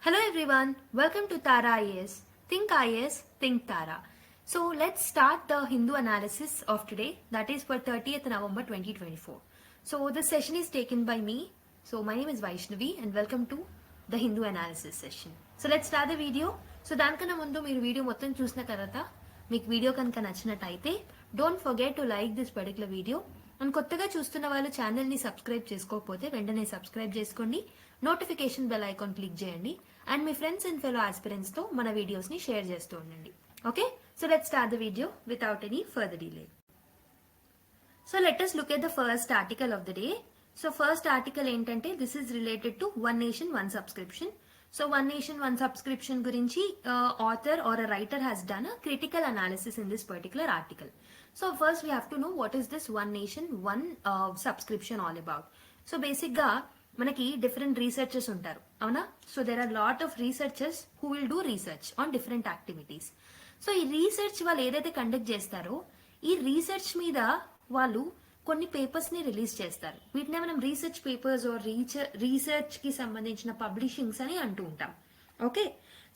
Hello everyone, welcome to Tara IAS. Think IAS, think Tara. So let's start the Hindu analysis of today, that is for 30th November 2024. So this session is taken by me. So my name is Vaishnavi and welcome to the Hindu analysis session. So let's start the video. So దానికన్నా ముందు మీరు video మొత్తం చూసిన తర్వాత మీకు video కనుక నచ్చినట్టయితే don't forget to like this particular video. And కొత్తగా చూస్తున్న వాళ్ళు ఛానల్ని సబ్స్క్రైబ్ చేసుకోకపోతే వెంటనే సబ్స్క్రైబ్ చేసుకోండి, నోటిఫికేషన్ బెల్ ఐకాన్ క్లిక్ చేయండి అండ్ మీ ఫ్రెండ్స్ అండ్ ఫెలో ఆస్పిరెంట్స్ తో మన వీడియోస్ ని షేర్ చేస్తూ ఉండండి. Okay, so let's start the video without any further delay. So let us look at the first article of the day. So first article ఏంటంటే this is related to one nation one subscription. So one nation one subscription గురించి author or a writer has done a critical analysis in this particular article. So first we have to know what is this one nation one subscription all about. So basic గా మనకి different researchers ఉంటారు, అవునా? So there are lot of researchers who will do research on different activities. So ఈ research వాళ్ళు ఏదైతే conduct చేస్తారో ఈ research మీద వాళ్ళు కొన్ని పేపర్స్ ని రిలీజ్ చేస్తారు. వీటినే మనం రీసెర్చ్ పేపర్స్ ఆర్ రీసెర్చ్ కి సంబంధించిన పబ్లిషింగ్స్ అని అంటూ ఉంటాం. ఓకే,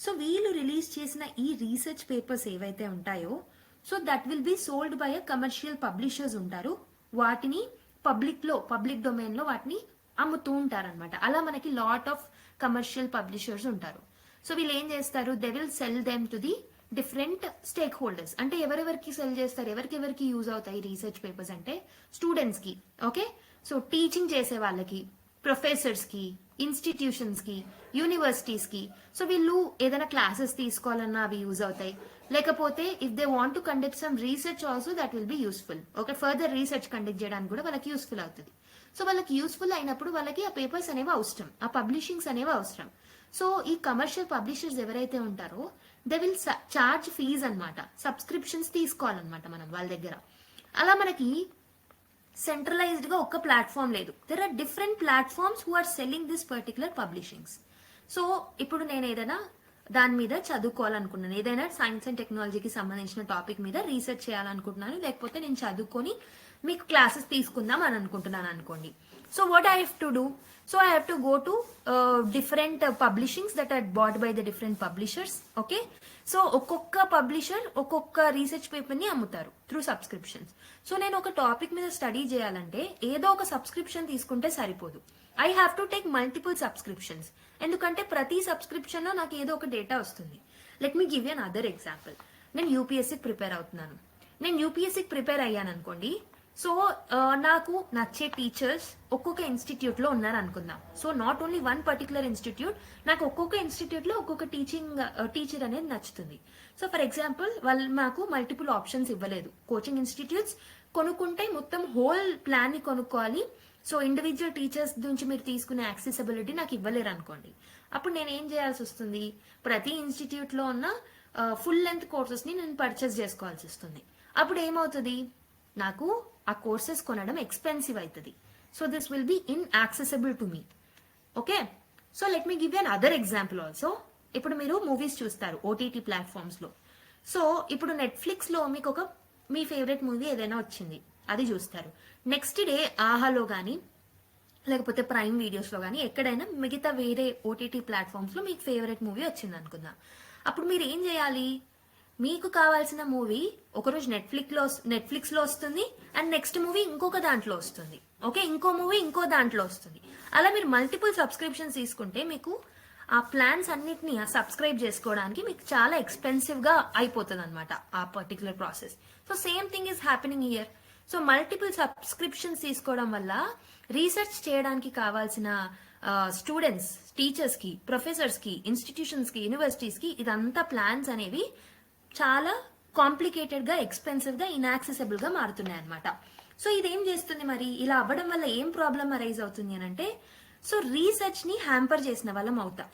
సో వీళ్ళు రిలీజ్ చేసిన ఈ రీసెర్చ్ పేపర్స్ ఏవైతే ఉంటాయో so that will be sold by a commercial publishers ఉంటారు. వాటిని పబ్లిక్ డొమైన్ లో వాటిని అమ్ముతూ ఉంటారనమాట. అలా మనకి లాట్ ఆఫ్ కమర్షియల్ పబ్లిషర్స్ ఉంటారు. సో వీళ్ళు ఏం చేస్తారు, they will sell them to the different stake holders. అంటే ఎవరెవరికి సెల్ చేస్తారు, ఎవరికి యూజ్ అవుతాయి రీసెర్చ్ పేపర్స్ అంటే స్టూడెంట్స్ కి, ఓకే? సో టీచింగ్ చేసే వాళ్ళకి, ప్రొఫెసర్స్ కి, ఇన్స్టిట్యూషన్స్ కి, యూనివర్సిటీస్ కి. సో వీళ్ళు ఏదైనా క్లాసెస్ తీసుకోవాలన్నా అవి యూజ్ అవుతాయి. లేకపోతే if they want to conduct some research also that will be useful. Okay, further research conduct చేయడానికి కూడా వాళ్ళకి యూస్ఫుల్ అవుతుంది. సో వాళ్ళకి యూస్ఫుల్ అయినప్పుడు వాళ్ళకి ఆ పేపర్స్ అనేవి అవసరం, ఆ పబ్లిషింగ్స్ అనేవి అవసరం. సో ఈ కమర్షియల్ పబ్లిషర్స్ ఎవరైతే ఉంటారో దే విల్ చార్జ్ ఫీజ్ అనమాట, సబ్స్క్రిప్షన్స్ తీసుకోవాలన్నమాట మనం వాళ్ళ దగ్గర. అలా మనకి సెంట్రలైజ్డ్ గా ఒక ప్లాట్ఫామ్ లేదు. There are different platforms who are selling this particular publishings. So ఇప్పుడు నేను ఏదైనా దాని మీద చదువుకోవాలనుకున్నాను, ఏదైనా సైన్స్ అండ్ టెక్నాలజీకి సంబంధించిన టాపిక్ మీద రీసెర్చ్ చేయాలనుకుంటున్నాను, లేకపోతే నేను చదువుకొని మీకు క్లాసెస్ తీసుకుందాం అని అనుకుంటున్నాను అనుకోండి. So what I have to do, so I have to go to different publishings that are bought by the different publishers. Okay, so ఒక్కొక్క పబ్లిషర్ ఒక్కొక్క రీసెర్చ్ పేపర్ ని అమ్ముతారు త్రూ సబ్స్క్రిప్షన్స్. సో నేను ఒక టాపిక్ మీద స్టడీ చేయాలంటే ఏదో ఒక సబ్స్క్రిప్షన్ తీసుకుంటే సరిపోదు, I have to take multiple subscriptions. ఎందుకంటే ప్రతి సబ్స్క్రిప్షన్ లో నాకు ఏదో ఒక డేటా వస్తుంది. Let me give an other example. నేను యూపీఎస్సీకి ప్రిపేర్ అవుతున్నాను. నేను యూపీఎస్సీకి ప్రిపేర్ అయ్యాను అనుకోండి. సో నాకు నచ్చే టీచర్స్ ఒక్కొక్క ఇన్స్టిట్యూట్ లో ఉన్నారు అనుకుందాం. So not only one particular institute, నాకు ఒక్కొక్క ఇన్స్టిట్యూట్ లో ఒక్కొక్క టీచర్ అనేది నచ్చుతుంది. సో ఫర్ ఎగ్జాంపుల్ వాళ్ళు మాకు మల్టిపుల్ ఆప్షన్స్ ఇవ్వలేదు. కోచింగ్ ఇన్స్టిట్యూట్స్ కొనుక్కుంటే మొత్తం హోల్ ప్లాన్ ని కొనుక్కోవాలి. సో ఇండివిజువల్ టీచర్స్ నుంచి మీరు తీసుకునే యాక్సెసిబిలిటీ నాకు ఇవ్వలేరు అనుకోండి. అప్పుడు నేను ఏం చేయాల్సి వస్తుంది, ప్రతి ఇన్స్టిట్యూట్ లో ఉన్న ఫుల్ లెంత్ కోర్సెస్ ని నేను పర్చేస్ చేసుకోవాల్సి వస్తుంది. అప్పుడు ఏమవుతుంది, నాకు ఆ కోర్సెస్ కొనడం ఎక్స్పెన్సివ్ అవుతుంది. So this will be inaccessible to me. Okay, so let me give another example also. ఇప్పుడు మీరు మూవీస్ చూస్తారు ఓటీటీ ప్లాట్ఫామ్స్ లో. సో ఇప్పుడు నెట్ఫ్లిక్స్ లో మీకు మీ ఫేవరెట్ మూవీ ఏదైనా వచ్చింది, అది చూస్తారు. నెక్స్ట్ డే ఆహాలో కానీ లేకపోతే ప్రైమ్ వీడియోస్ లో కానీ ఎక్కడైనా మిగతా వేరే ఓటీటీ ప్లాట్ఫామ్స్ లో మీకు ఫేవరెట్ మూవీ వచ్చింది అనుకుందాం. అప్పుడు మీరు ఏం చేయాలి, మీకు కావాల్సిన మూవీ ఒకరోజు నెట్ఫ్లిక్స్ లో వస్తుంది అండ్ నెక్స్ట్ మూవీ ఇంకొక దాంట్లో వస్తుంది. ఓకే, ఇంకో మూవీ ఇంకో దాంట్లో వస్తుంది. అలా మీరు మల్టిపుల్ సబ్స్క్రిప్షన్స్ తీసుకుంటే మీకు ఆ ప్లాన్స్ అన్నిటిని సబ్స్క్రైబ్ చేసుకోవడానికి మీకు చాలా ఎక్స్పెన్సివ్ గా అయిపోతుంది అనమాట ఆ particular process. So same thing is happening here. So multiple subscriptions తీసుకోవడం వల్ల రీసెర్చ్ చేయడానికి కావాల్సిన స్టూడెంట్స్, టీచర్స్ కి, ప్రొఫెసర్స్ కి, ఇన్స్టిట్యూషన్స్ కి, యూనివర్సిటీస్ కి ఇదంతా ప్లాన్స్ అనేవి చాలా కాంప్లికేటెడ్ గా, ఎక్స్పెన్సివ్ గా, ఇన్యాక్సెసిబుల్ గా మారుతున్నాయి అనమాట. సో ఇదేం చేస్తుంది, మరి ఇలా అవ్వడం వల్ల ఏం ప్రాబ్లం అరైజ్ అవుతుంది అని అంటే, సో రీసెర్చ్ ని హ్యాంపర్ చేసిన వాళ్ళం అవుతాం.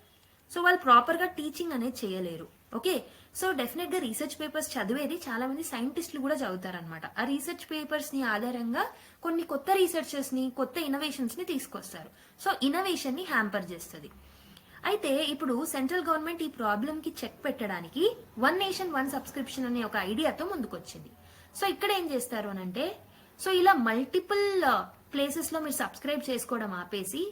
సో వాళ్ళు ప్రాపర్ గా టీచింగ్ అనేది చేయలేరు. ఓకే, సో డెఫినెట్ గా రీసెర్చ్ పేపర్స్ చదివేది చాలా మంది సైంటిస్టులు కూడా చదువుతారనమాట. ఆ రీసెర్చ్ పేపర్స్ ని ఆధారంగా కొన్ని కొత్త రీసెర్చెస్ ని, కొత్త ఇన్నోవేషన్స్ ని తీసుకొస్తారు. సో ఇన్నోవేషన్ ని హ్యాంపర్ చేస్తుంది. అయితే ఇప్పుడు సెంట్రల్ గవర్నమెంట్ ఈ ప్రాబ్లం కి చెక్ పెట్టడానికి వన్ నేషన్ వన్ సబ్స్క్రిప్షన్ అనే ఒక ఐడియాతో ముందుకొచ్చింది. సో ఇక్కడ ఏం చేస్తారు అనంటే, సో ఇలా మల్టిపుల్ ప్లేసెస్ లో మీరు సబ్స్క్రైబ్ చేసుకోవడం ఆపేసి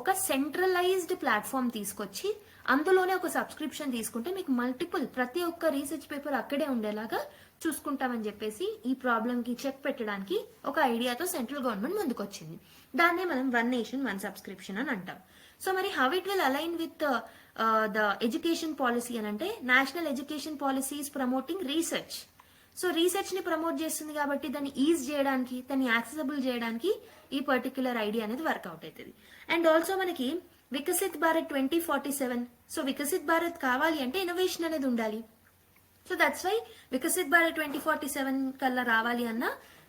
ఒక సెంట్రలైజ్డ్ ప్లాట్ఫామ్ తీసుకొచ్చి అందులోనే ఒక సబ్స్క్రిప్షన్ తీసుకుంటే మీకు మల్టిపుల్ ప్రతి ఒక్క రీసెర్చ్ పేపర్ అక్కడే ఉండేలాగా చూసుకుంటామని చెప్పేసి ఈ ప్రాబ్లం కి చెక్ పెట్టడానికి ఒక ఐడియాతో సెంట్రల్ గవర్నమెంట్ ముందుకొచ్చింది. దాన్నే మనం వన్ నేషన్ వన్ సబ్స్క్రిప్షన్ అని అంటాం. సో మరి how it will align with the education policy అని అంటే national education policy is promoting research. So research ని ప్రమోట్ చేస్తుంది కాబట్టి దాన్ని ఈజ్ చేయడానికి, దాన్ని యాక్సెసిబుల్ చేయడానికి ఈ పర్టిక్యులర్ ఐడియా అనేది వర్కౌట్ అవుతుంది. అండ్ ఆల్సో మనకి వికసిత్ భారత్ 2047. సో వికసిత్ భారత్ కావాలి అంటే ఇన్నోవేషన్ అనేది ఉండాలి. So that's why Viksit Bharat 2047 కల్లా రావాలి అన్న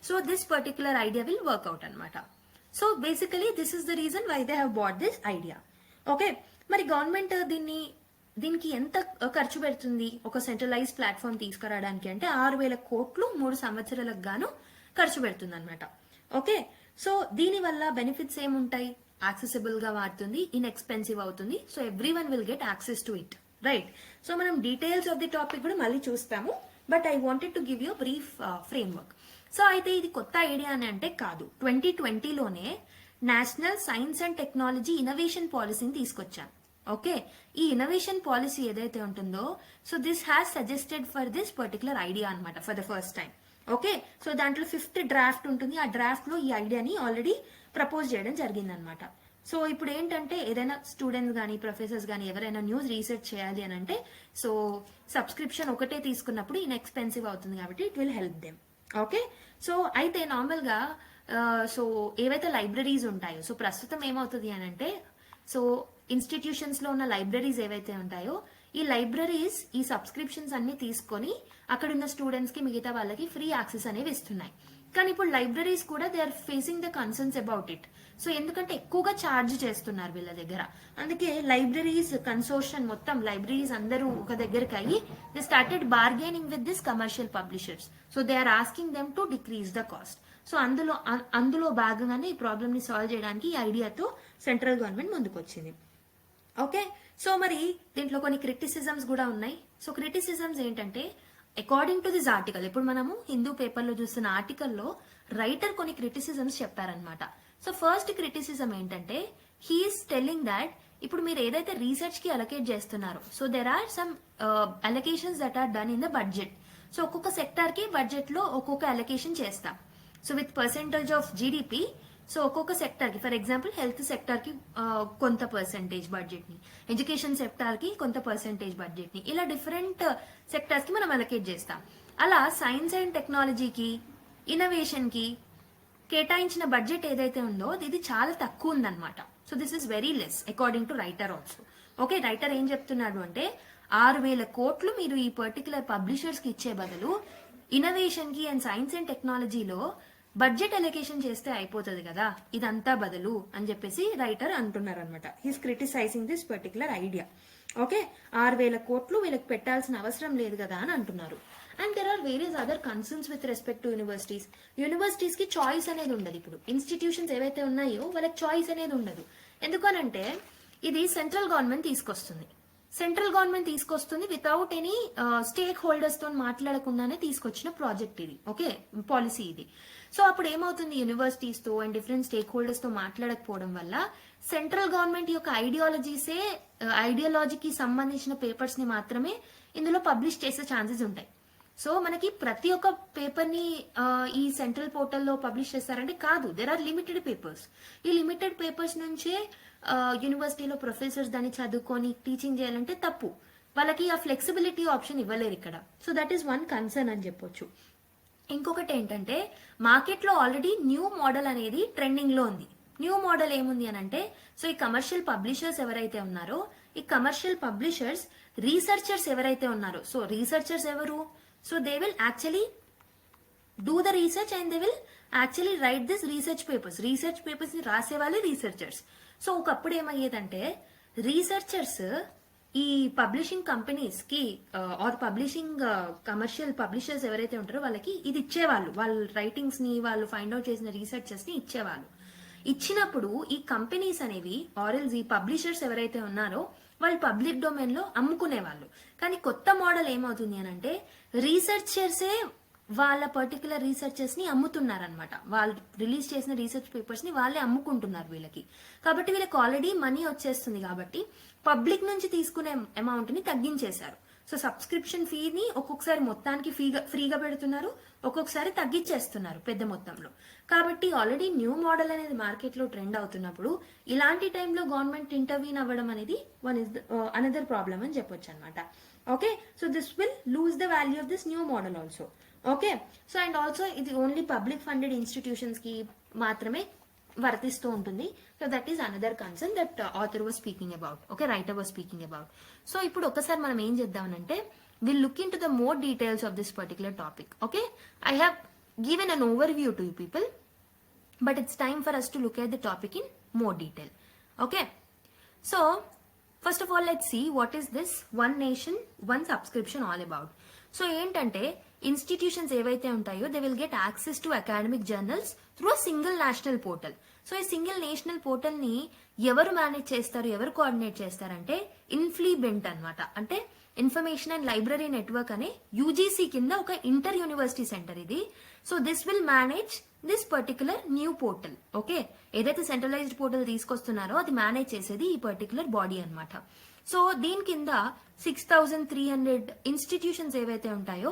so this particular idea will work out అనమాట. So basically this is the reason why they have bought this idea. Okay, మరి గవర్నమెంట్ దీనికి ఎంత ఖర్చు పెడుతుంది ఒక సెంట్రలైజ్ ప్లాట్ఫామ్ తీసుకురావడానికి అంటే 6,000 కోట్లు 3 సంవత్సరాలకు గాను ఖర్చు పెడుతుంది అనమాట. ఓకే, సో దీని వల్ల బెనిఫిట్స్ ఏముంటాయి? యాక్సెసిబుల్ గా వాడుతుంది, ఇన్ఎక్స్పెన్సివ్ అవుతుంది, so everyone will get access to it, right? So మనం డీటెయిల్స్ ఆఫ్ ది టాపిక్ కూడా మళ్ళీ చూస్తాము, but I wanted to give you brief framework. So అయితే ఇది కొత్త ఐడియా అని అంటే కాదు, 2020లోనే national science and technology innovation పాలసీని తీసుకొచ్చాం. ఓకే, ఈ ఇన్నోవేషన్ పాలసీ ఏదైతే ఉంటుందో so this has suggested for this particular idea అనమాట for the first time. Okay, so దాంట్లో 5th డ్రాఫ్ట్ ఉంటుంది. ఆ డ్రాఫ్ట్ లో ఈ ఐడియాని ఆల్రెడీ ప్రపోజ్ చేయడం జరిగిందనమాట. సో ఇప్పుడు ఏంటంటే ఏదైనా స్టూడెంట్స్ కానీ ప్రొఫెసర్స్ కానీ ఎవరైనా న్యూస్ రీసెర్చ్ చేయాలి అని అంటే సో సబ్స్క్రిప్షన్ ఒకటే తీసుకున్నప్పుడు ఇన్ఎక్స్పెన్సివ్ అవుతుంది కాబట్టి it will help them. Okay, so అయితే నార్మల్ గా సో ఏవైతే లైబ్రరీస్ ఉంటాయో సో ప్రస్తుతం ఏమవుతుంది అని అంటే సో ఇన్స్టిట్యూషన్స్ లో ఉన్న లైబ్రరీస్ ఏవైతే ఉంటాయో ఈ లైబ్రరీస్ ఈ సబ్స్క్రిప్షన్స్ అన్ని తీసుకొని అక్కడ ఉన్న స్టూడెంట్స్ కి మిగతా వాళ్ళకి ఫ్రీ యాక్సెస్ అనేవి ఇస్తున్నాయి. కానీ ఇప్పుడు లైబ్రరీస్ కూడా they are facing the concerns about it. So ఎందుకంటే ఎక్కువగా ఛార్జ్ చేస్తున్నారు వీళ్ళ దగ్గర, అందుకే లైబ్రరీస్ కన్సోర్షన్ మొత్తం లైబ్రరీస్ అందరూ ఒక దగ్గరికి అయ్యి they started bargaining with this commercial publishers. So they are asking them to decrease the cost. So అందులో భాగంగానే ఈ ప్రాబ్లమ్ ని సాల్వ్ చేయడానికి ఈ ఐడియాతో సెంట్రల్ గవర్నమెంట్ ముందుకు వచ్చింది. ఓకే, సో మరి దీంట్లో కొన్ని క్రిటిసిజమ్స్ కూడా ఉన్నాయి. సో క్రిటిసిజమ్స్ ఏంటంటే అకార్డింగ్ టు దిస్ ఆర్టికల్, ఇప్పుడు మనము హిందూ పేపర్ లో చూస్తున్న ఆర్టికల్లో రైటర్ కొన్ని క్రిటిసిజమ్స్ చెప్పారనమాట. సో ఫస్ట్ క్రిటిసిజం ఏంటంటే హీఈస్ టెల్లింగ్ దాట్ ఇప్పుడు మీరు ఏదైతే రీసెర్చ్ కి అలొకేట్ చేస్తున్నారో so there are some allocations that are done in the budget. So ఒక్కొక్క సెక్టార్ కి బడ్జెట్ లో ఒక్కొక్క అలొకేషన్ చేస్తాం. So with percentage of GDP. So ఒక్కొక్క సెక్టర్ కి ఫర్ ఎగ్జాంపుల్ హెల్త్ సెక్టర్ కి కొంత పర్సెంటేజ్ బడ్జెట్ ని, ఎడ్యుకేషన్ సెక్టార్ కి కొంత పర్సెంటేజ్ బడ్జెట్ ని, ఇలా డిఫరెంట్ సెక్టర్స్ కి మనం అలొకేట్ చేస్తాం. అలా సైన్స్ అండ్ టెక్నాలజీకి ఇన్నోవేషన్ కి కేటాయించిన బడ్జెట్ ఏదైతే ఉందో ఇది చాలా తక్కువ ఉందన్నమాట. So this is very less according to writer also. Okay, writer ఏం చెప్తున్నాడు అంటే 6,000 కోట్లు మీరు ఈ పర్టికులర్ పబ్లిషర్స్ కి ఇచ్చే బదులు ఇన్నోవేషన్ కి అండ్ సైన్స్ అండ్ టెక్నాలజీలో బడ్జెట్ అలొకేషన్ చేస్తే అయిపోతుంది కదా, ఇదంతా బదులు అని చెప్పేసి రైటర్ అంటున్నారు అనమాట. He's criticising this particular idea. Okay, 6,000 కోట్లు వీళ్ళకి పెట్టాల్సిన అవసరం లేదు కదా అని అంటున్నారు. And there are various other concerns with respect to universities. Universities కి చాయిస్ అనేది ఉండదు. ఇప్పుడు ఇన్స్టిట్యూషన్స్ ఏవైతే ఉన్నాయో వాళ్ళకి చాయిస్ అనేది ఉండదు. ఎందుకనంటే ఇది సెంట్రల్ గవర్నమెంట్ తీసుకొస్తుంది. సెంట్రల్ గవర్నమెంట్ తీసుకొస్తుంది వితౌట్ ఎనీ స్టేక్ హోల్డర్స్ తో మాట్లాడకుండానే తీసుకొచ్చిన ప్రాజెక్ట్ ఇది. ఓకే, పాలసీ ఇది. సో అప్పుడు ఏమవుతుంది, యూనివర్సిటీస్ తో అండ్ డిఫరెంట్ స్టేక్ హోల్డర్స్ తో మాట్లాడకపోవడం వల్ల సెంట్రల్ గవర్నమెంట్ యొక్క ఐడియాలజీకి సంబంధించిన పేపర్స్ ని మాత్రమే ఇందులో పబ్లిష్ చేసే ఛాన్సెస్ ఉంటాయి. సో మనకి ప్రతి ఒక్క పేపర్ ని ఈ సెంట్రల్ పోర్టల్లో పబ్లిష్ చేస్తారంటే కాదు, దెర్ ఆర్ లిమిటెడ్ పేపర్స్. ఈ లిమిటెడ్ పేపర్స్ నుంచే యూనివర్సిటీలో ప్రొఫెసర్స్ దాన్ని చదువుకొని టీచింగ్ చేయాలంటే తప్పు. వాళ్ళకి ఆ ఫ్లెక్సిబిలిటీ ఆప్షన్ ఇవ్వలేరు ఇక్కడ. So that is one concern అని చెప్పొచ్చు. ఇంకొకటి ఏంటంటే మార్కెట్ లో ఆల్రెడీ న్యూ మోడల్ అనేది ట్రెండింగ్ లో ఉంది. న్యూ మోడల్ ఏముంది అని అంటే సో ఈ కమర్షియల్ పబ్లిషర్స్ ఎవరైతే ఉన్నారో ఈ కమర్షియల్ పబ్లిషర్స్ రీసెర్చర్స్ ఎవరైతే ఉన్నారో సో రీసెర్చర్స్ ఎవరు, so they will actually do the research and they will actually right this research papers ని రాసే వాళ్ళే రీసెర్చర్స్. సో ఒకప్పుడు ఏమయ్యేదంటే రీసెర్చర్స్ ఈ పబ్లిషింగ్ కంపెనీస్ కి ఆర్ పబ్లిషింగ్ కమర్షియల్ పబ్లిషర్స్ ఎవరైతే ఉంటారో వాళ్ళకి ఇది ఇచ్చేవాళ్ళు, వాళ్ళ రైటింగ్స్ ని వాళ్ళు ఫైండ్ అవుట్ చేసిన రీసెర్చర్స్ ని ఇచ్చేవాళ్ళు. ఇచ్చినప్పుడు ఈ కంపెనీస్ అనేవి ఆర్ఎల్స్ ఈ పబ్లిషర్స్ ఎవరైతే ఉన్నారో వాళ్ళు పబ్లిక్ డొమైన్ లో అమ్ముకునేవాళ్ళు. కానీ కొత్త మోడల్ ఏమవుతుంది అని అంటే రీసెర్చర్సే వాళ్ళ పర్టికులర్ రీసెర్చెస్ ని అమ్ముతున్నారనమాట. వాళ్ళు రిలీజ్ చేసిన రీసెర్చ్ పేపర్స్ ని వాళ్ళే అమ్ముకుంటున్నారు వీళ్ళకి. కాబట్టి వీళ్ళకి ఆల్రెడీ మనీ వచ్చేస్తుంది కాబట్టి పబ్లిక్ నుంచి తీసుకునే అమౌంట్ ని తగ్గించేశారు. సో సబ్స్క్రిప్షన్ ఫీని ఒక్కొక్కసారి మొత్తానికి ఫ్రీగా పెడుతున్నారు, ఒక్కొక్కసారి తగ్గించేస్తున్నారు పెద్ద మొత్తంలో. కాబట్టి ఆల్రెడీ న్యూ మోడల్ అనేది మార్కెట్ లో ట్రెండ్ అవుతున్నప్పుడు ఇలాంటి టైంలో గవర్నమెంట్ ఇంటర్వ్యూన్ అవ్వడం అనేది వన్ ఇస్ అనదర్ ప్రాబ్లమ్ అని చెప్పొచ్చు అనమాట. Okay, so this will lose the value of this new model also. Okay, so and also ఇది ఓన్లీ పబ్లిక్ ఫండెడ్ ఇన్స్టిట్యూషన్స్ కి మాత్రమే వర్తిస్తూ ఉంటుంది. So that is another concern that author was speaking about. Okay, writer was speaking about. So ఇప్పుడు ఒకసారి మనం ఏం చేద్దామనంటే will look into the more details of this particular topic. Okay, I have given an overview to you people, but it's time for us to look at the topic in more detail. Okay, so first of all let's see what is this one nation one subscription all about. So ఏంటంటే institutions ఏవైతే ఉంటాయో they will get access to academic journals through a single national portal. So ఈ single national portal ని ఎవరు manage చేస్తారు, ఎవరు coordinate చేస్తారంటే ఇన్ఫ్లీబెంట్ అన్నమాట. అంటే ఇన్ఫర్మేషన్ అండ్ లైబ్రరీ నెట్వర్క్ అనే యూజీసీ కింద ఒక ఇంటర్ యూనివర్సిటీ సెంటర్ ఇది. So this will manage this particular new portal. Okay, ఏదైతే సెంట్రలైజ్డ్ పోర్టల్ తీసుకొస్తున్నారో అది మేనేజ్ చేసేది ఈ పర్టికులర్ బాడీ అన్నమాట. సో దీని కింద 6,300 ఇన్స్టిట్యూషన్స్ ఏవైతే ఉంటాయో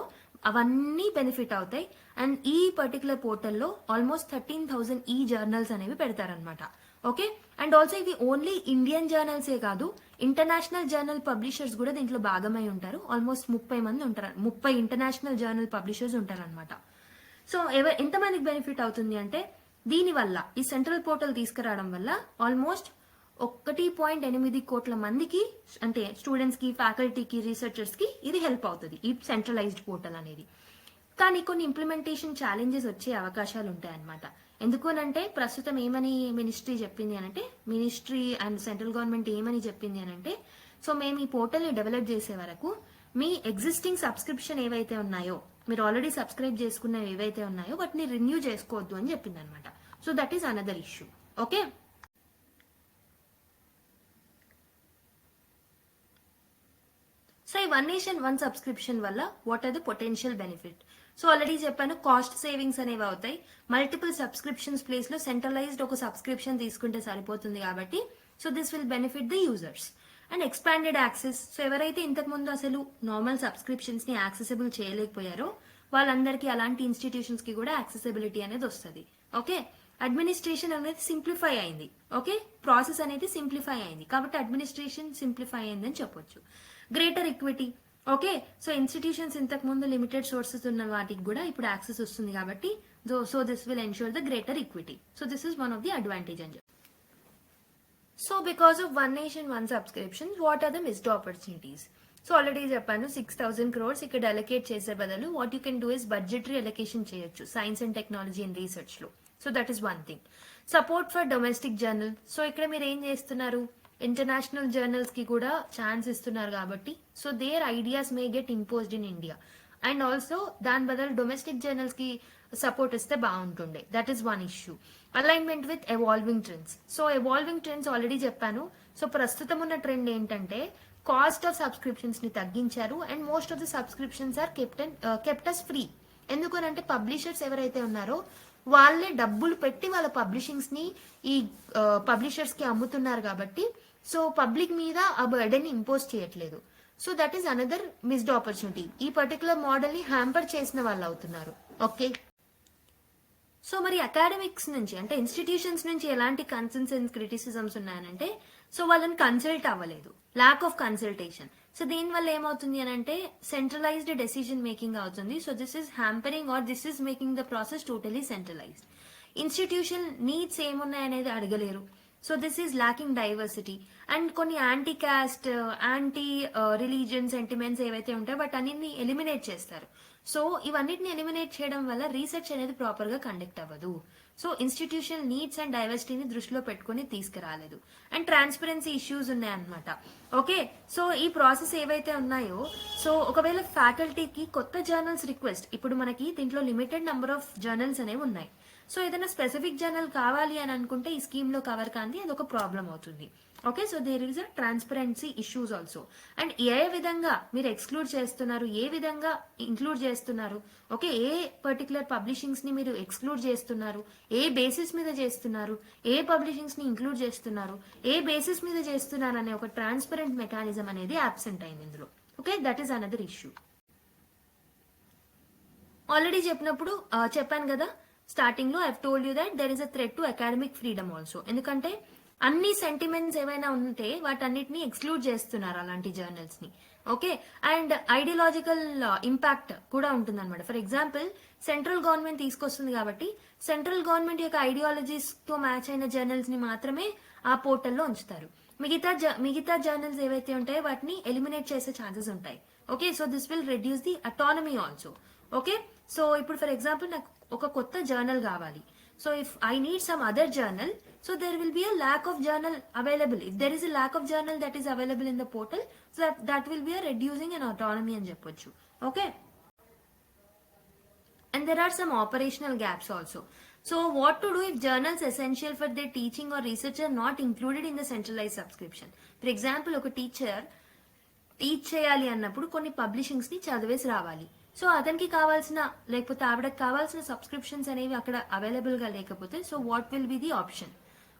అవన్నీ బెనిఫిట్ అవుతాయి. అండ్ ఈ పర్టికులర్ పోర్టల్లో ఆల్మోస్ట్ 13,000 ఈ జర్నల్స్ అనేవి పెడతారనమాట. ఓకే, అండ్ ఆల్సో ఇవి ఓన్లీ ఇండియన్ జర్నల్సే కాదు, ఇంటర్నేషనల్ జర్నల్ పబ్లిషర్స్ కూడా దీంట్లో భాగమై ఉంటారు. ఆల్మోస్ట్ 30 మంది ఉంటారు, 30 ఇంటర్నేషనల్ జర్నల్ పబ్లిషర్స్ ఉంటారనమాట. సో ఎంతమందికి బెనిఫిట్ అవుతుంది అంటే దీనివల్ల ఈ సెంట్రల్ పోర్టల్ తీసుకురావడం వల్ల ఆల్మోస్ట్ 1.8 కోట్ల మందికి అంటే స్టూడెంట్స్ కి, ఫ్యాకల్టీకి, రీసెర్చర్స్ కి ఇది హెల్ప్ అవుతుంది ఈ సెంట్రలైజ్డ్ పోర్టల్ అనేది. కానీ కొన్ని ఇంప్లిమెంటేషన్ ఛాలెంజెస్ వచ్చే అవకాశాలు ఉంటాయి అన్నమాట. ఎందుకనంటే ప్రస్తుతం ఏమని మినిస్ట్రీ చెప్పింది అనంటే, మినిస్ట్రీ అండ్ సెంట్రల్ గవర్నమెంట్ ఏమని చెప్పింది అనంటే, సో మేము ఈ పోర్టల్ ని డెవలప్ చేసే వరకు మీ ఎగ్జిస్టింగ్ సబ్స్క్రిప్షన్ ఏవైతే ఉన్నాయో, మీరు ఆల్రెడీ సబ్స్క్రైబ్ చేసుకున్నవి ఏవైతే ఉన్నాయో వాటిని రెన్యూ చేసుకోవద్దు అని చెప్పింది అనమాట. So that is another issue. Okay, so ఈ వన్ నేషన్ వన్ సబ్స్క్రిప్షన్ వల్ల what are the potential benefit? So already చెప్పాను, కాస్ట్ సేవింగ్స్ అనేవి అవుతాయి. మల్టిపుల్ సబ్స్క్రిప్షన్స్ ప్లేస్ లో సెంట్రలైజ్డ్ ఒక సబ్స్క్రిప్షన్ తీసుకుంటే సరిపోతుంది కాబట్టి so this will benefit the users. And expanded access. So ఎవరైతే ఇంతకు ముందు అసలు నార్మల్ సబ్స్క్రిప్షన్స్ ని యాక్సెసిబుల్ చేయలేకపోయారో వాళ్ళందరికీ అలాంటి ఇన్స్టిట్యూషన్స్ కి కూడా యాక్సెసిబిలిటీ అనేది వస్తుంది. ఓకే, అడ్మినిస్ట్రేషన్ అనేది సింప్లిఫై అయింది. ఓకే, ప్రాసెస్ అనేది సింప్లిఫై అయింది కాబట్టి అడ్మినిస్ట్రేషన్ సింప్లిఫై అయింది అని చెప్పొచ్చు. Greater equity. Okay, so institutions ఇంతకు ముందు లిమిటెడ్ సోర్సెస్ ఉన్న వాటికి కూడా ఇప్పుడు యాక్సెస్ వస్తుంది కాబట్టి so this will ensure the greater equity. So this is one of the advantage అని చెప్పి. So because of one nation one subscription what are the missed opportunities? So already చెప్పాను 6,000 crores ఇక్కడ అలొకేట్ చేసే బదులు what you can do is budgetary allocation చేయొచ్చు science and technology and research లో. So that is one thing. Support for domestic journal. So ఇక్కడ మీరు ఏం చేస్తున్నారు, ఇంటర్నేషనల్ జర్నల్స్ కి కూడా ఛాన్స్ ఇస్తున్నారు కాబట్టి so their ideas may get imposed in India. And also దాని బదులు డొమెస్టిక్ జర్నల్స్ కి సపోర్ట్ ఇస్తే బాగుంటుండే. That is one issue. Alignment with evolving trends. So evolving trends already చెప్పాను. సో ప్రస్తుతం ఉన్న ట్రెండ్ ఏంటంటే కాస్ట్ ఆఫ్ సబ్స్క్రిప్షన్స్ ని తగ్గించారు and most of the subscriptions are kept as free. ఎందుకనంటే పబ్లిషర్స్ ఎవరైతే ఉన్నారో వాళ్ళే డబ్బులు పెట్టి వాళ్ళ పబ్లిషింగ్స్ ని ఈ పబ్లిషర్స్ కి అమ్ముతున్నారు కాబట్టి సో పబ్లిక్ మీద ఆ బర్డెన్ ఇంపోజ్ చేయట్లేదు. So that is another missed opportunity. ఈ పర్టికులర్ మోడల్ ని హ్యాంపర్ చేసిన వాళ్ళు అవుతున్నారు. ఓకే, సో మరి అకాడమిక్స్ నుంచి అంటే ఇన్స్టిట్యూషన్స్ నుంచి ఎలాంటి కన్సర్న్స్ అండ్ క్రిటిసిజమ్స్ ఉన్నాయనంటే సో వాళ్ళని కన్సల్ట్ అవ్వలేదు, ల్యాక్ ఆఫ్ కన్సల్టేషన్. సో దీనివల్ల ఏమవుతుంది అని అంటే సెంట్రలైజ్డ్ డెసిషన్ మేకింగ్ అవుతుంది. So this is hampering or this is making the process totally centralised. Institution needs ఏమున్నాయనేది అడగలేరు. So this is lacking diversity. And కొన్ని anti caste, anti religion sentiments ఏవైతే ఉంటాయో బట్ అన్నిటిని ఎలిమినేట్ చేస్తారు. సో ఇవన్నిటిని eliminate చేయడం వల్ల రీసెర్చ్ అనేది ప్రాపర్ గా కండక్ట్ అవ్వదు. సో ఇన్స్టిట్యూషన్ నీడ్స్ అండ్ డైవర్సిటీని దృష్టిలో పెట్టుకుని తీసుకురాలేదు. అండ్ ట్రాన్స్పరెన్సీ ఇష్యూస్ ఉన్నాయన్నమాట. ఓకే, సో ఈ ప్రాసెస్ ఏవైతే ఉన్నాయో సో ఒకవేళ ఫ్యాకల్టీకి కొత్త జర్నల్స్ రిక్వెస్ట్, ఇప్పుడు మనకి దీంట్లో లిమిటెడ్ నెంబర్ ఆఫ్ జర్నల్స్ అనేవి ఉన్నాయి. సో ఏదైనా స్పెసిఫిక్ జర్నల్ కావాలి అని అనుకుంటే ఈ స్కీమ్ లో కవర్ కాంది, అది ఒక ప్రాబ్లం అవుతుంది. Okay, so there is a transparency issues also. And ఏ విధంగా మీరు ఎక్స్క్లూడ్ చేస్తున్నారు, ఏ విధంగా ఇంక్లూడ్ చేస్తున్నారు, ఓకే, ఏ పర్టికులర్ పబ్లిషింగ్స్ ని మీరు ఎక్స్క్లూడ్ చేస్తున్నారు, ఏ బేసిస్ మీద చేస్తున్నారు, ఏ పబ్లిషింగ్స్ ని ఇంక్లూడ్ చేస్తున్నారు, ఏ బేసిస్ మీద చేస్తున్నారు అనే ఒక ట్రాన్స్పరెంట్ మెకానిజం అనేది అబ్సెంట్ అయింది ఇందులో. Okay, that is another issue. Already చెప్పాను కదా స్టార్టింగ్ లో, I told you that there is a threat to academic freedom also. ఎందుకంటే అన్ని సెంటిమెంట్స్ ఏవైనా ఉంటే వాటన్నిటిని ఎక్స్క్లూడ్ చేస్తున్నారు అలాంటి జర్నల్స్ ని. ఓకే, అండ్ ఐడియాలజికల్ ఇంపాక్ట్ కూడా ఉంటుందన్నమాట. ఫర్ ఎగ్జాంపుల్, సెంట్రల్ గవర్నమెంట్ తీసుకొస్తుంది కాబట్టి సెంట్రల్ గవర్నమెంట్ యొక్క ఐడియాలజీస్ తో మ్యాచ్ అయిన జర్నల్స్ ని మాత్రమే ఆ పోర్టల్లో ఉంచుతారు. మిగతా జర్నల్స్ ఏవైతే ఉంటాయో వాటిని ఎలిమినేట్ చేసే ఛాన్సెస్ ఉంటాయి. Okay, so this will reduce the autonomy also. Okay, so ఇప్పుడు ఫర్ ఎగ్జాంపుల్ నాకు ఒక కొత్త జర్నల్ కావాలి. So if I need some other journal, so there will be a lack of journal available. If there is a lack of journal that is available in the portal, so that will be a reducing an autonomy అని చెప్పొచ్చు. Okay, and there are some operational gaps also. So what to do if journals essential for their teaching or research are not included in the centralized subscription? For example, ఒక teacher teach చేయాలి అన్నప్పుడు కొన్ని పబ్లిషింగ్స్ ని చదివేసి రావాలి. So అతనికి కావాల్సిన లేకపోతే ఆవిడకి కావాల్సిన సబ్స్క్రిప్షన్స్ అనేవి అక్కడ అవైలబుల్ గా లేకపోతే, so what will be the option?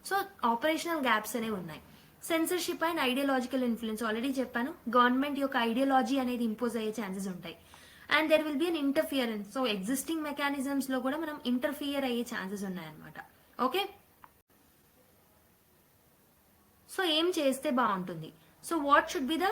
So operational gaps అనేవి ఉన్నాయి. Censorship and ideological influence already చెప్పాను. గవర్నమెంట్ యొక్క ఐడియాలజీ అనేది ఇంపోజ్ అయ్యే ఛాన్సెస్ ఉంటాయి. And there will be an interference. So existing mechanisms లో కూడా మనం ఇంటర్ఫియర్ అయ్యే ఛాన్సెస్ ఉన్నాయన్నమాట. ఓకే, సో ఏం చేస్తే బాగుంటుంది? So what should be the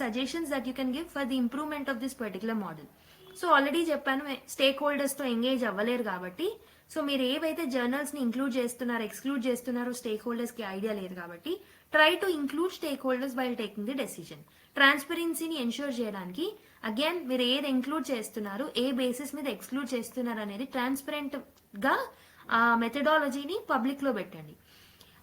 suggestions that you can give for the improvement of this particular model? So already చెప్పాను, stake holders తో ఎంగేజ్ అవ్వలేరు కాబట్టి, సో మీరు ఏవైతే జర్నల్స్ ని ఇంక్లూడ్ చేస్తున్నారో ఎక్స్క్లూడ్ చేస్తున్నారో స్టేక్ హోల్డర్స్ కి ఐడియా లేదు కాబట్టి, try to include stakeholders while taking the decision. ట్రాన్స్పరెన్సీని ఎన్ష్యూర్ చేయడానికి అగైన్ మీరు ఏది ఇంక్లూడ్ చేస్తున్నారు, ఏ బేసిస్ మీద ఎక్స్క్లూడ్ చేస్తున్నారు అనేది ట్రాన్స్పరెంట్ గా ఆ మెథడాలజీని పబ్లిక్ లో పెట్టండి.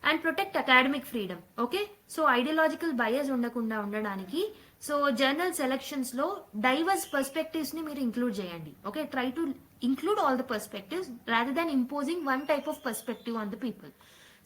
And protect academic freedom. Okay, so ideological bias ఉండకుండా ఉండడానికి సో జర్నల్ సెలెక్షన్స్ లో డైవర్స్ పర్స్పెక్టివ్స్ ని మీరు ఇంక్లూడ్ చేయండి. Okay, try to include all the perspectives rather than imposing one type of perspective on the people.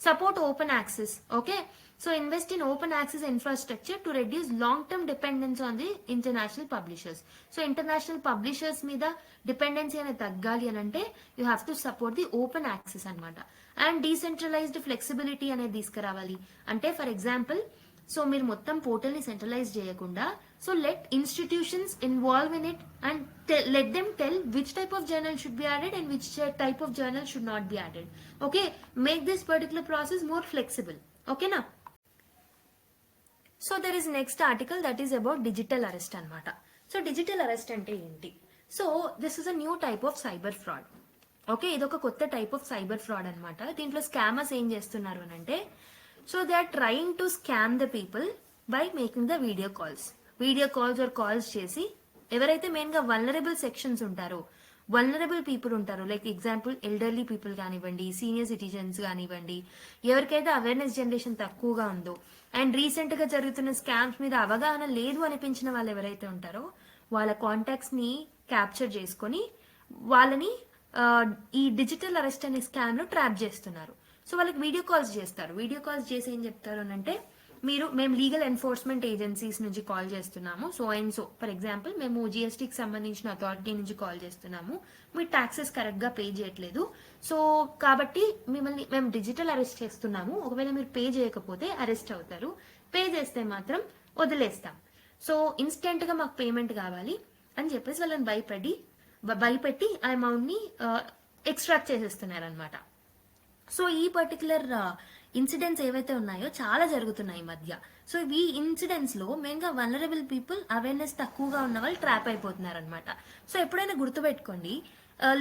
Support open access. Okay, so invest in open access infrastructure to reduce long-term dependence on the international publishers. So international publishers మీద dependency అనేది తగ్గాలి అని అంటే you have to support the open access అన్నమాట. And decentralized flexibility అనేది తీసుకురావాలి. అంటే for example, so మీరు మొత్తం పోర్టల్ ని సెంట్రలైజ్ చేయకుండా, so let institutions involve in it and let them tell which type of journal should be added and which type of journal should not be added. Okay, make this particular process more flexible. ఓకేనా? So there is next article that is about digital arrest అనమాట. So digital arrest అంటే ఏంటి? So this is a new type of cyber fraud. Okay, ఇదొక కొత్త type of cyber fraud అనమాట. దీంట్లో scammers ఏం చేస్తున్నారు అని అంటే, so they are trying to scam the people by making the video calls or calls చేసి ఎవరైతే మెయిన్ గా వల్నరబుల్ సెక్షన్స్ ఉంటారో, వల్నరబుల్ పీపుల్ ఉంటారో, లైక్ ఎగ్జాంపుల్ ఎల్డర్లీ పీపుల్ కానివ్వండి, సీనియర్ సిటిజన్స్ కానివ్వండి, ఎవరికైతే అవేర్నెస్ జనరేషన్ తక్కువగా ఉందో అండ్ రీసెంట్ గా జరుగుతున్న స్కామ్స్ మీద అవగాహన లేదు అనిపించిన వాళ్ళు ఎవరైతే ఉంటారో వాళ్ళ కాంటాక్ట్స్ ని క్యాప్చర్ చేసుకొని వాళ్ళని ఈ డిజిటల్ అరెస్ట్ అనే స్కామ్ లో ట్రాప్ చేస్తున్నారు. సో వాళ్ళకి వీడియో కాల్స్ చేస్తారు. వీడియో కాల్స్ చేసి ఏం చెప్తారు అంటే, మేము లీగల్ ఎన్ఫోర్స్మెంట్ ఏజెన్సీస్ నుంచి కాల్ చేస్తున్నాము, so and so for example మేము జిఎస్టీకి సంబంధించిన అథారిటీ నుంచి కాల్ చేస్తున్నాము, మీ టాక్సెస్ కరెక్ట్ గా పే చేయట్లేదు, సో కాబట్టి మిమ్మల్ని మేము డిజిటల్ అరెస్ట్ చేస్తున్నాము, ఒకవేళ మీరు పే చేయకపోతే అరెస్ట్ అవుతారు, పే చేస్తే మాత్రం వదిలేస్తాం, సో ఇన్స్టెంట్ గా మాకు పేమెంట్ కావాలి అని చెప్పేసి వాళ్ళని భయపెట్టి ఆ అమౌంట్ ని ఎక్స్ట్రాక్ట్ చేసేస్తున్నారు అనమాట. సో ఈ పర్టికులర్ ఇన్సిడెంట్స్ ఏవైతే ఉన్నాయో చాలా జరుగుతున్నాయి ఈ మధ్య. సో ఈ ఇన్సిడెంట్స్ లో మెయిన్ గా వల్నరబుల్ పీపుల్, అవేర్నెస్ తక్కువగా ఉన్న వాళ్ళు ట్రాప్ అయిపోతున్నారు అనమాట. సో ఎప్పుడైనా గుర్తుపెట్టుకోండి,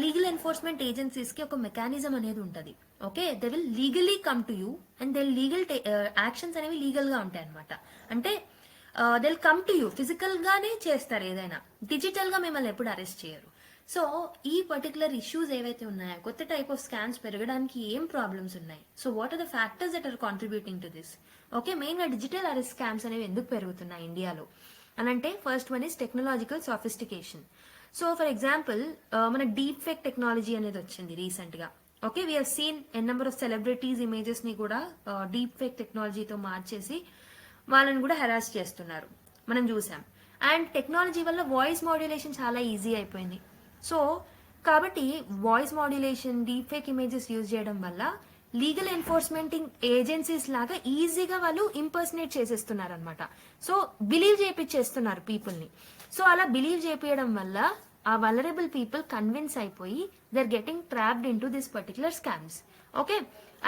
లీగల్ ఎన్ఫోర్స్మెంట్ ఏజెన్సీస్ కి ఒక మెకానిజం అనేది ఉంటది. Okay, they will legally come to you and they legal actions అనేవి లీగల్ గా ఉంటాయి అనమాట. అంటే they will come to you, physical గానే చేస్తారు ఏదైనా, డిజిటల్ గా మిమ్మల్ని ఎప్పుడు అరెస్ట్ చేయరు. సో ఈ పర్టికులర్ ఇష్యూస్ ఏవైతే ఉన్నాయో, కొత్త టైప్ ఆఫ్ స్కామ్స్ పెరగడానికి ఏం ప్రాబ్లమ్స్ ఉన్నాయి, so what are the factors that are contributing to this? Okay, main గా డిజిటల్ అరెస్ట్ స్కామ్స్ అనేవి ఎందుకు పెరుగుతున్నాయి ఇండియాలో అనంటే, first one is technological sophistication. So for example మన డీప్ ఫేక్ టెక్నాలజీ అనేది వచ్చింది రీసెంట్ గా. Okay, we have seen an number of celebrities images ని కూడా డీప్ ఫేక్ టెక్నాలజీతో మార్చేసి వాళ్ళని కూడా హెరాస్ చేస్తున్నారు, మనం చూసాం. అండ్ టెక్నాలజీ వల్ల వాయిస్ మాడ్యులేషన్ చాలా ఈజీ అయిపోయింది. సో కాబట్టి voice modulation, deep fake images use చేయడం వల్ల లీగల్ ఎన్ఫోర్స్మెంటింగ్ ఏజెన్సీస్ లాగా ఈజీగా వాళ్ళు ఇంపర్సనేట్ చేసేస్తున్నారు అనమాట. సో బిలీవ్ చేయించేస్తున్నారు పీపుల్ని. సో అలా బిలీవ్ చేపించడం వల్ల ఆ వలరబుల్ పీపుల్ కన్విన్స్ అయిపోయి they are getting trapped into this particular scams. Okay,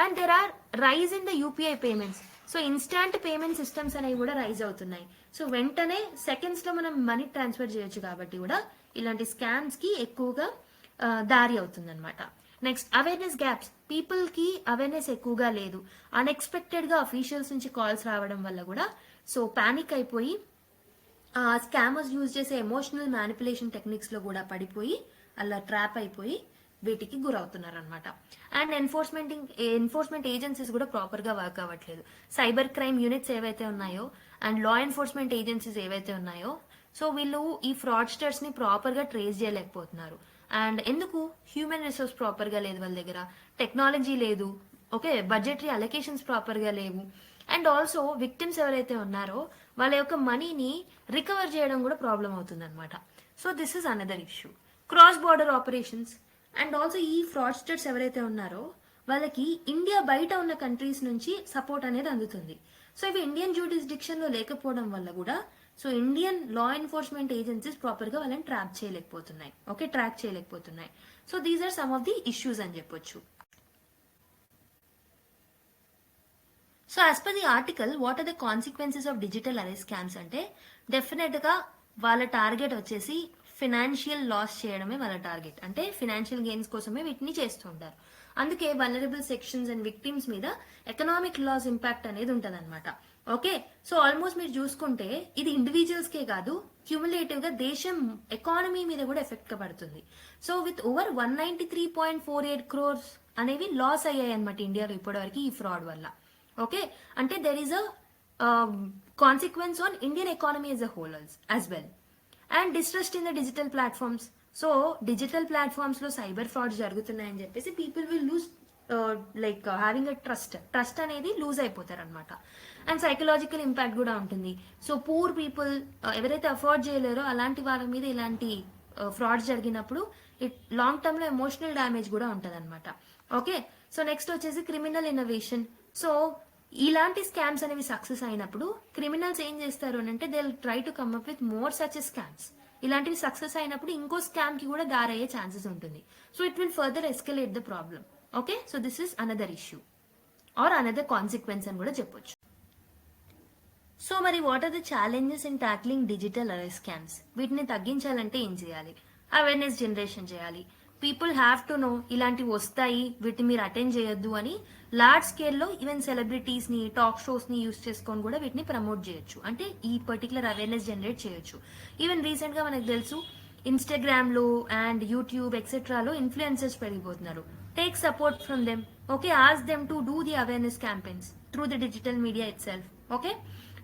and there are rise in the UPI payments. So instant payment systems అనేవి కూడా రైజ్ అవుతున్నాయి. సో వెంటనే సెకండ్స్ లో మనం మనీ ట్రాన్స్ఫర్ చేయొచ్చు కాబట్టి కూడా ఇలాంటి స్కామ్స్ కి ఎక్కువగా దారి అవుతుంది అనమాట. Next, awareness gaps. పీపుల్ కి అవేర్నెస్ ఎక్కువగా లేదు. అన్ఎక్స్పెక్టెడ్ గా అఫీషియల్స్ నుంచి కాల్స్ రావడం వల్ల కూడా సో పానిక్ అయిపోయి స్కామర్స్ యూజ్ చేసే ఎమోషనల్ మ్యానిపులేషన్ టెక్నిక్స్ లో కూడా పడిపోయి అలా ట్రాప్ అయిపోయి వీటికి గురవుతున్నారు అనమాట. అండ్ ఎన్ఫోర్స్మెంట్ ఏజెన్సీస్ కూడా ప్రాపర్ గా వర్క్ అవ్వట్లేదు. సైబర్ క్రైమ్ యూనిట్స్ ఏవైతే ఉన్నాయో అండ్ లా ఎన్ఫోర్స్మెంట్ ఏజెన్సీస్ ఏవైతే ఉన్నాయో సో వీళ్ళు ఈ ఫ్రాడ్స్టర్స్ ని ప్రాపర్ గా ట్రేస్ చేయలేకపోతున్నారు. అండ్ ఎందుకు? హ్యూమన్ రిసోర్స్ ప్రాపర్ గా లేదు వాళ్ళ దగ్గర, టెక్నాలజీ లేదు, ఓకే, బడ్జెటరీ అలొకేషన్స్ ప్రాపర్ గా లేవు. అండ్ ఆల్సో విక్టిమ్స్ ఎవరైతే ఉన్నారో వాళ్ళ యొక్క మనీని రికవర్ చేయడం కూడా ప్రాబ్లం అవుతుంది అనమాట. So this is another issue. Cross border operations and also ఈ ఫ్రాడ్స్టర్స్ ఎవరైతే ఉన్నారో వాళ్ళకి ఇండియా బయట ఉన్న కంట్రీస్ నుంచి సపోర్ట్ అనేది అందుతుంది. సో ఇవి ఇండియన్ జ్యూరిస్డిక్షన్ లో లేకపోవడం వల్ల కూడా so Indian law enforcement agencies proper గా వాళ్ళని ట్రాక్ చేయలేకపోతున్నాయి. So these are some of the issues అని చెప్పొచ్చు. So as per the article, what are the consequences of digital arrest scams అంటే డెఫినెట్ గా వాళ్ళ టార్గెట్ వచ్చేసి ఫినాన్షియల్ లాస్ చేయడమే వాళ్ళ టార్గెట్. అంటే ఫినాన్షియల్ గెయిన్స్ కోసమే వీటిని చేస్తూ ఉంటారు. అందుకే వల్నరబుల్ సెక్షన్స్ అండ్ విక్టిమ్స్ మీద ఎకనామిక్ లాస్ ఇంపాక్ట్ అనేది ఉంటది అనమాట. ఓకే, సో ఆల్మోస్ట్ మీరు చూసుకుంటే ఇది ఇండివిజువల్స్ కే కాదు, క్యూములేటివ్ గా దేశం ఎకానమీ మీద కూడా ఎఫెక్ట్ పడుతుంది. సో విత్ ఓవర్ 193.48 crores అనేవి లాస్ అయ్యాయి అనమాట ఇండియాలో ఇప్పటివరకు ఈ ఫ్రాడ్ వల్ల. ఓకే, అంటే there is a consequence on Indian economy as a whole as well. And distrust in the digital platforms. So digital platforms లో సైబర్ ఫ్రాడ్స్ జరుగుతున్నాయని చెప్పేసి people will lose like having a trust అనేది loose అయిపోతారు అనమాట. And psychological impact కూడా ఉంటుంది. So poor people ఎవరైతే afford చేయలేరో అలాంటి వాళ్ళ మీద ఇలాంటి ఫ్రాడ్స్ జరిగినప్పుడు లాంగ్ టర్మ్ లో ఎమోషనల్ డ్యామేజ్ కూడా ఉంటది అనమాట. ఓకే, సో నెక్స్ట్ వచ్చేసి క్రిమినల్ ఇన్నోవేషన్. సో ఇలాంటి స్కామ్స్ అనేవి సక్సెస్ అయినప్పుడు క్రిమినల్స్ ఏం చేస్తారు అని అంటే they try to come up with more such scams. ఇలాంటివి సక్సెస్ అయినప్పుడు ఇంకో స్కామ్ కి కూడా దారయ్యే ఛాన్సెస్ ఉంటుంది. So it will further escalate the problem. Okay, so this is another issue or another consequence అని కూడా చెప్పొచ్చు. సో మరి what are the challenges in tackling digital arrest scams? వీటిని తగ్గించాలంటే ఏం చేయాలి? అవేర్నెస్ జనరేషన్ చేయాలి. పీపుల్ హ్యావ్ టు నో ఇలాంటివి వస్తాయి, వీటిని మీరు అటెండ్ చేయొద్దు అని లార్జ్ స్కేల్లో ఈవెన్ సెలబ్రిటీస్ ని, టాక్ షోస్ ని యూస్ చేసుకొని కూడా వీటిని ప్రమోట్ చేయొచ్చు. అంటే ఈ పర్టికులర్ అవేర్నెస్ జనరేట్ చేయొచ్చు. ఈవెన్ రీసెంట్ గా మనకు తెలుసు ఇన్స్టాగ్రామ్ లో అండ్ యూట్యూబ్ ఎక్సెట్రాలో ఇన్ఫ్లుయెన్సర్స్ పెరిగిపోతున్నారు. Take support from them. Okay, ask them to do the awareness campaigns through the digital media it self. Okay,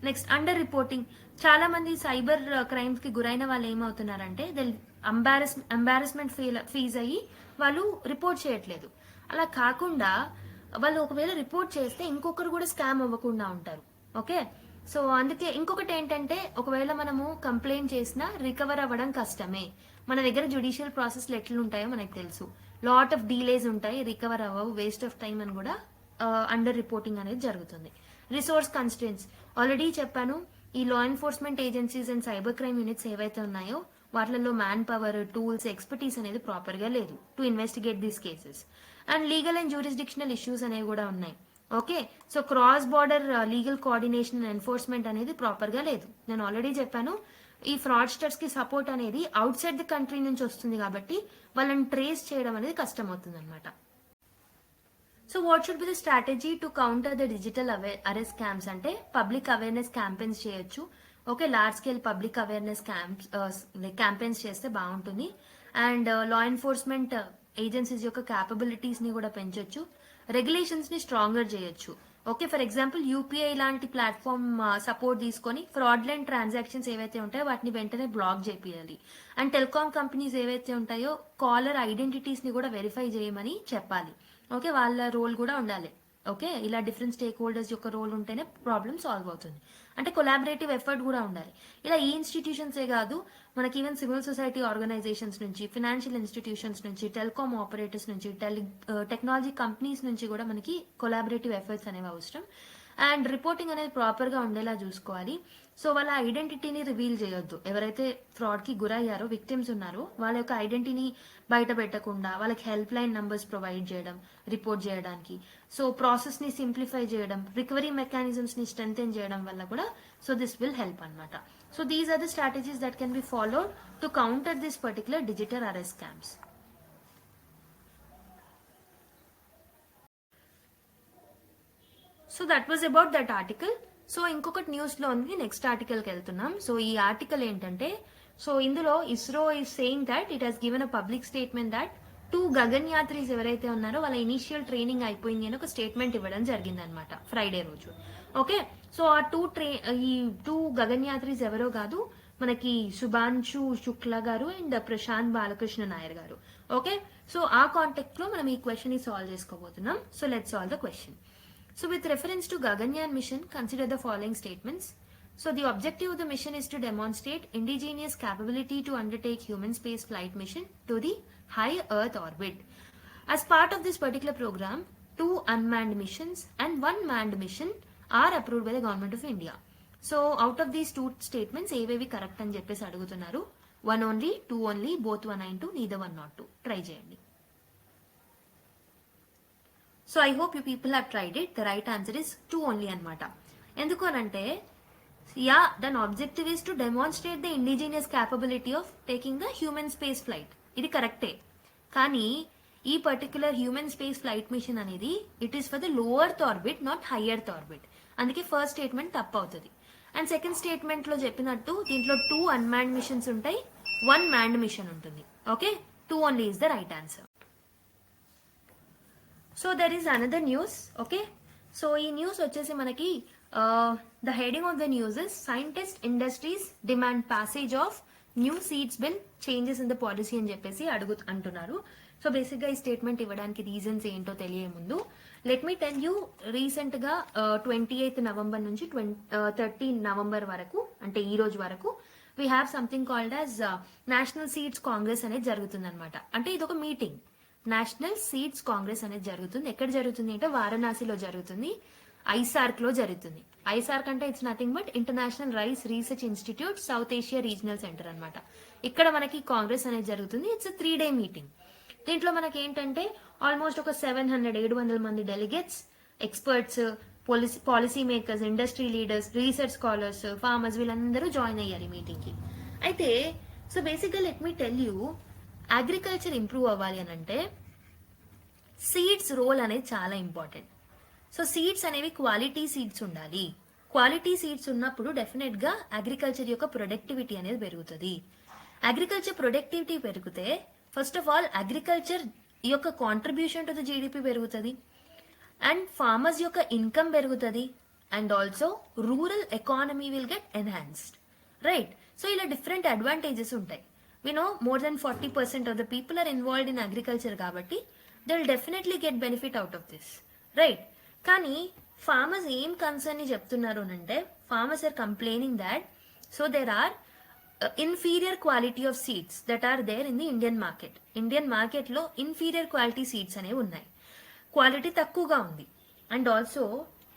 next under reporting. చాలా మంది cyber crimes కి గురైన వాళ్ళు ఏమవుతున్నారంటే దే ఎంబారస్మెంట్ ఫీజ్ అయ్యి వాళ్ళు రిపోర్ట్ చేయట్లేదు. అలా కాకుండా వాళ్ళు ఒకవేళ రిపోర్ట్ చేస్తే ఇంకొకరు కూడా స్కామ్ అవ్వకుండా ఉంటారు. ఓకే, సో అందుకే ఇంకొకటి ఏంటంటే ఒకవేళ మనము కంప్లైంట్ చేసినా రికవర్ అవ్వడం కష్టమే. మన దగ్గర జ్యుడిషియల్ ప్రాసెస్లు ఎట్లుంటాయో మనకు తెలుసు. లాట్ ఆఫ్ డీలేస్ ఉంటాయి, రికవర్ అవ్వవు, వేస్ట్ ఆఫ్ టైం అని కూడా అండర్ రిపోర్టింగ్ అనేది జరుగుతుంది. రిసోర్స్ కన్స్ట్రెంట్స్ ఆల్రెడీ చెప్పాను. ఈ లా enforcement agencies and cyber crime units ఏవైతే ఉన్నాయో వాటిలో మ్యాన్ పవర్, టూల్స్, ఎక్స్పర్టీస్ అనేది ప్రాపర్ గా లేదు to investigate these cases. And legal and jurisdictional issues అనేవి కూడా ఉన్నాయి. Okay, so cross border legal coordination and enforcement అనేది ప్రాపర్ గా లేదు. నేను ఆల్రెడీ చెప్పాను ఈ ఫ్రాడ్స్టర్స్ కి సపోర్ట్ అనేది అవుట్ సైడ్ ది కంట్రీ నుంచి వస్తుంది కాబట్టి వాళ్ళని ట్రేస్ చేయడం అనేది కష్టం అవుతుంది అనమాట. So what should be the strategy to counter the digital arrest scams అంటే పబ్లిక్ అవేర్నెస్ క్యాంపెయిన్స్ చేయొచ్చు. Okay, large scale public awareness campaigns చేస్తే బాగుంటుంది. అండ్ లా ఎన్ఫోర్స్మెంట్ ఏజెన్సీస్ యొక్క క్యాపబిలిటీస్ ని కూడా పెంచొచ్చు. రెగ్యులేషన్స్ ని స్ట్రాంగర్ చేయొచ్చు. ఓకే, ఫర్ ఎగ్జాంపుల్ యూపీఐ లాంటి ప్లాట్ఫామ్ సపోర్ట్ తీసుకొని ఫ్రాడ్లెంట్ ట్రాన్సాక్షన్స్ ఏవైతే ఉంటాయో వాటిని వెంటనే బ్లాక్ చేపియాలి. అండ్ టెలికాం కంపెనీస్ ఏవైతే ఉంటాయో కాలర్ ఐడెంటిటీస్ ని కూడా వెరిఫై చేయమని చెప్పాలి. ఓకే, వాళ్ళ రోల్ కూడా ఉండాలి. ఓకే, ఇలా డిఫరెంట్ స్టేక్ హోల్డర్స్ యొక్క రోల్ ఉంటేనే ప్రాబ్లమ్ సాల్వ్ అవుతుంది. అంటే కొలాబరేటివ్ ఎఫర్ట్ కూడా ఉండాలి. ఇలా ఈ ఇన్స్టిట్యూషన్సే కాదు, మనకి ఈవెన్ సివిల్ సొసైటీ ఆర్గనైజేషన్స్ నుంచి, ఫినాన్షియల్ ఇన్స్టిట్యూషన్స్ నుంచి, టెలికామ్ ఆపరేటర్స్ నుంచి, టెక్నాలజీ కంపెనీస్ నుంచి కూడా మనకి కొలాబరేటివ్ ఎఫర్ట్స్ అనేవి అవసరం. అండ్ రిపోర్టింగ్ అనేది ప్రాపర్గా ఉండేలా చూసుకోవాలి. సో వాళ్ళ ఐడెంటిటీని రివీల్ చేయొద్దు. ఎవరైతే ఫ్రాడ్కి గురయ్యారో, విక్టిమ్స్ ఉన్నారో, వాళ్ళ యొక్క ఐడెంటిటీని బయట పెట్టకుండా వాళ్ళకి హెల్ప్ లైన్ నంబర్స్ ప్రొవైడ్ చేయడం రిపోర్ట్ చేయడానికి. సో ప్రాసెస్ని సింప్లిఫై చేయడం, రికవరీ మెకానిజమ్స్ని స్ట్రెంథెన్ చేయడం వల్ల కూడా సో దిస్ విల్ హెల్ప్ అనమాట. So these are the strategies that can be followed to counter this particular digital arrest scams. So that was about that article. So ఇంకొకటి న్యూస్లో ఉంది, నెక్స్ట్ ఆర్టికల్కి వెళ్తున్నాం. సో ఈ ఆర్టికల్ ఏంటంటే, సో ఇందులో ISRO is saying that it has given a public statement that 2 గగన్యాత్రీస్ ఎవరైతే ఉన్నారో వాళ్ళ ఇనిషియల్ ట్రైనింగ్ అయిపోయింది అని ఒక స్టేట్మెంట్ ఇవ్వడం జరిగింది అనమాట ఫ్రైడే రోజు. ఓకే, సో ఆ ఈ 2 గగన్యాత్రీస్ ఎవరో కాదు, మనకి శుభాంశు శుక్లా గారు అండ్ ప్రశాంత్ బాలకృష్ణ నాయర్ గారు. ఓకే, సో ఆ కాంటెక్ట్ లో మనం ఈ క్వశ్చన్ ని సాల్వ్ చేసుకోబోతున్నాం. So let's solve the question. So with reference to Gaganyaan mission, consider the following statements. So the objective of the mission is to demonstrate indigenous capability to undertake human space flight mission to the high Earth orbit. As part of this particular program, 2 unmanned missions and 1 manned mission are approved by the Government of India. So out of these 2 statements, ఏవేవి correct అని చెప్పేసి అడుగుతున్నారు. 1 only, 2 only, both 1 and 2, neither 1 nor 2. Try చేయండి. So I hope you people have tried it. The right answer is 2 only అనమాట. ఎందుకు అనంటే, yeah then objective is to demonstrate the indigenous capability of taking the human space flight. ఇది కరెక్టే, కానీ ఈ particular human space flight mission అనేది it is for the lower orbit, not higher orbit. అందుకే first statement తప్పు అవుతుంది. And second statement లో చెప్పినట్టు దీంట్లో 2 అన్మాన్డ్ మిషన్స్ ఉంటాయి, 1 మ్యాన్డ్ మిషన్ ఉంటుంది. Okay, 2 only is the right answer. So there is another news. Okay, so ఈ news వచ్చేసి మనకి the heading of the news is scientist industries demand passage of new seeds bill changes in the policy అని చెప్పేసి అంటున్నారు. So బేసిక్గా ఈ statement ఇవ్వడానికి reasons ఏంటో తెలియ ముందు లెట్ మీ టెల్ యూ, రీసెంట్గా 28th నవంబర్ నుంచి 13 నవంబర్ వరకు, అంటే ఈ రోజు వరకు we have something called as national seeds Congress అనేది జరుగుతుంది అనమాట. అంటే ఇది ఒక మీటింగ్, నేషనల్ సీడ్స్ కాంగ్రెస్ అనేది జరుగుతుంది. ఎక్కడ జరుగుతుంది అంటే వారణాసిలో జరుగుతుంది, ఐసార్క్ లో జరుగుతుంది. ఐసార్క్ అంటే it's nothing but international rice research institute south Asia regional centre అనమాట. ఇక్కడ మనకి కాంగ్రెస్ అనేది జరుగుతుంది. It's 3 day meeting. దీంట్లో మనకి ఏంటంటే ఆల్మోస్ట్ ఒక 700 మంది delegates, experts, policy makers, industry leaders, research scholars, farmers వీళ్ళందరూ జాయిన్ అయ్యారు ఈ మీటింగ్ కి. అయితే సో బేసిక్గా let me tell you, agriculture improve అవ్వాలి అని అంటే సీడ్స్ రోల్ అనేది చాలా ఇంపార్టెంట్. సో సీడ్స్ అనేవి క్వాలిటీ సీడ్స్ ఉండాలి. క్వాలిటీ సీడ్స్ ఉన్నప్పుడు డెఫినెట్ గా అగ్రికల్చర్ యొక్క ప్రొడక్టివిటీ అనేది పెరుగుతుంది. అగ్రికల్చర్ ప్రొడక్టివిటీ పెరిగితే ఫస్ట్ ఆఫ్ ఆల్ అగ్రికల్చర్ యొక్క కాంట్రిబ్యూషన్ టు ద జీడిపి పెరుగుతుంది, అండ్ ఫార్మర్స్ యొక్క ఇన్కమ్ పెరుగుతుంది, and also rural economy will get enhanced, right? So ఇలా డిఫరెంట్ అడ్వాంటేజెస్ ఉంటాయి. We know more than 40% of the people are involved in agriculture కాబట్టి they will definitely get benefit out of this, right? కానీ farmers ఏం concern ని చెప్తున్నారు అంటే, farmers are complaining that so there are inferior quality of seeds that are there in the Indian market. Indian market లో inferior quality seeds అనేవి ఉన్నాయి, quality తక్కువగా ఉంది, అండ్ ఆల్సో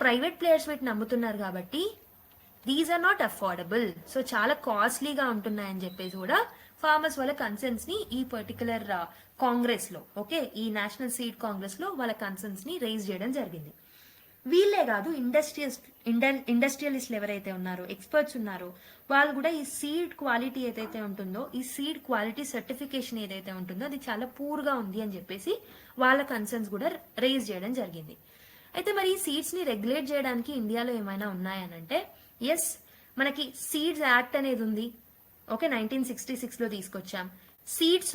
ప్రైవేట్ ప్లేయర్స్ వీటిని నమ్ముతున్నారు కాబట్టి these are not affordable. So చాలా కాస్ట్లీగా ఉంటున్నాయని చెప్పేసి కూడా ఫార్మర్స్ వాళ్ళ కన్సర్న్స్ ని ఈ పర్టికులర్ కాంగ్రెస్ లో, ఓకే, ఈ నేషనల్ సీడ్ కాంగ్రెస్ లో వాళ్ళ కన్సర్న్స్ ని రైజ్ చేయడం జరిగింది. వీళ్ళే కాదు, ఇండస్ట్రియలిస్టులు ఎవరైతే ఉన్నారో, ఎక్స్పర్ట్స్ ఉన్నారో, వాళ్ళు కూడా ఈ సీడ్ క్వాలిటీ ఏదైతే ఉంటుందో, ఈ సీడ్ క్వాలిటీ సర్టిఫికేషన్ ఏదైతే ఉంటుందో అది చాలా పూర్ గా ఉంది అని చెప్పేసి వాళ్ళ కన్సర్న్స్ కూడా రైజ్ చేయడం జరిగింది. అయితే మరి ఈ సీడ్స్ ని రెగ్యులేట్ చేయడానికి ఇండియాలో ఏమైనా ఉన్నాయనంటే, ఎస్, మనకి సీడ్స్ యాక్ట్ అనేది ఉంది. ఓకే, 1966 లో తీసుకొచ్చాం. సీడ్స్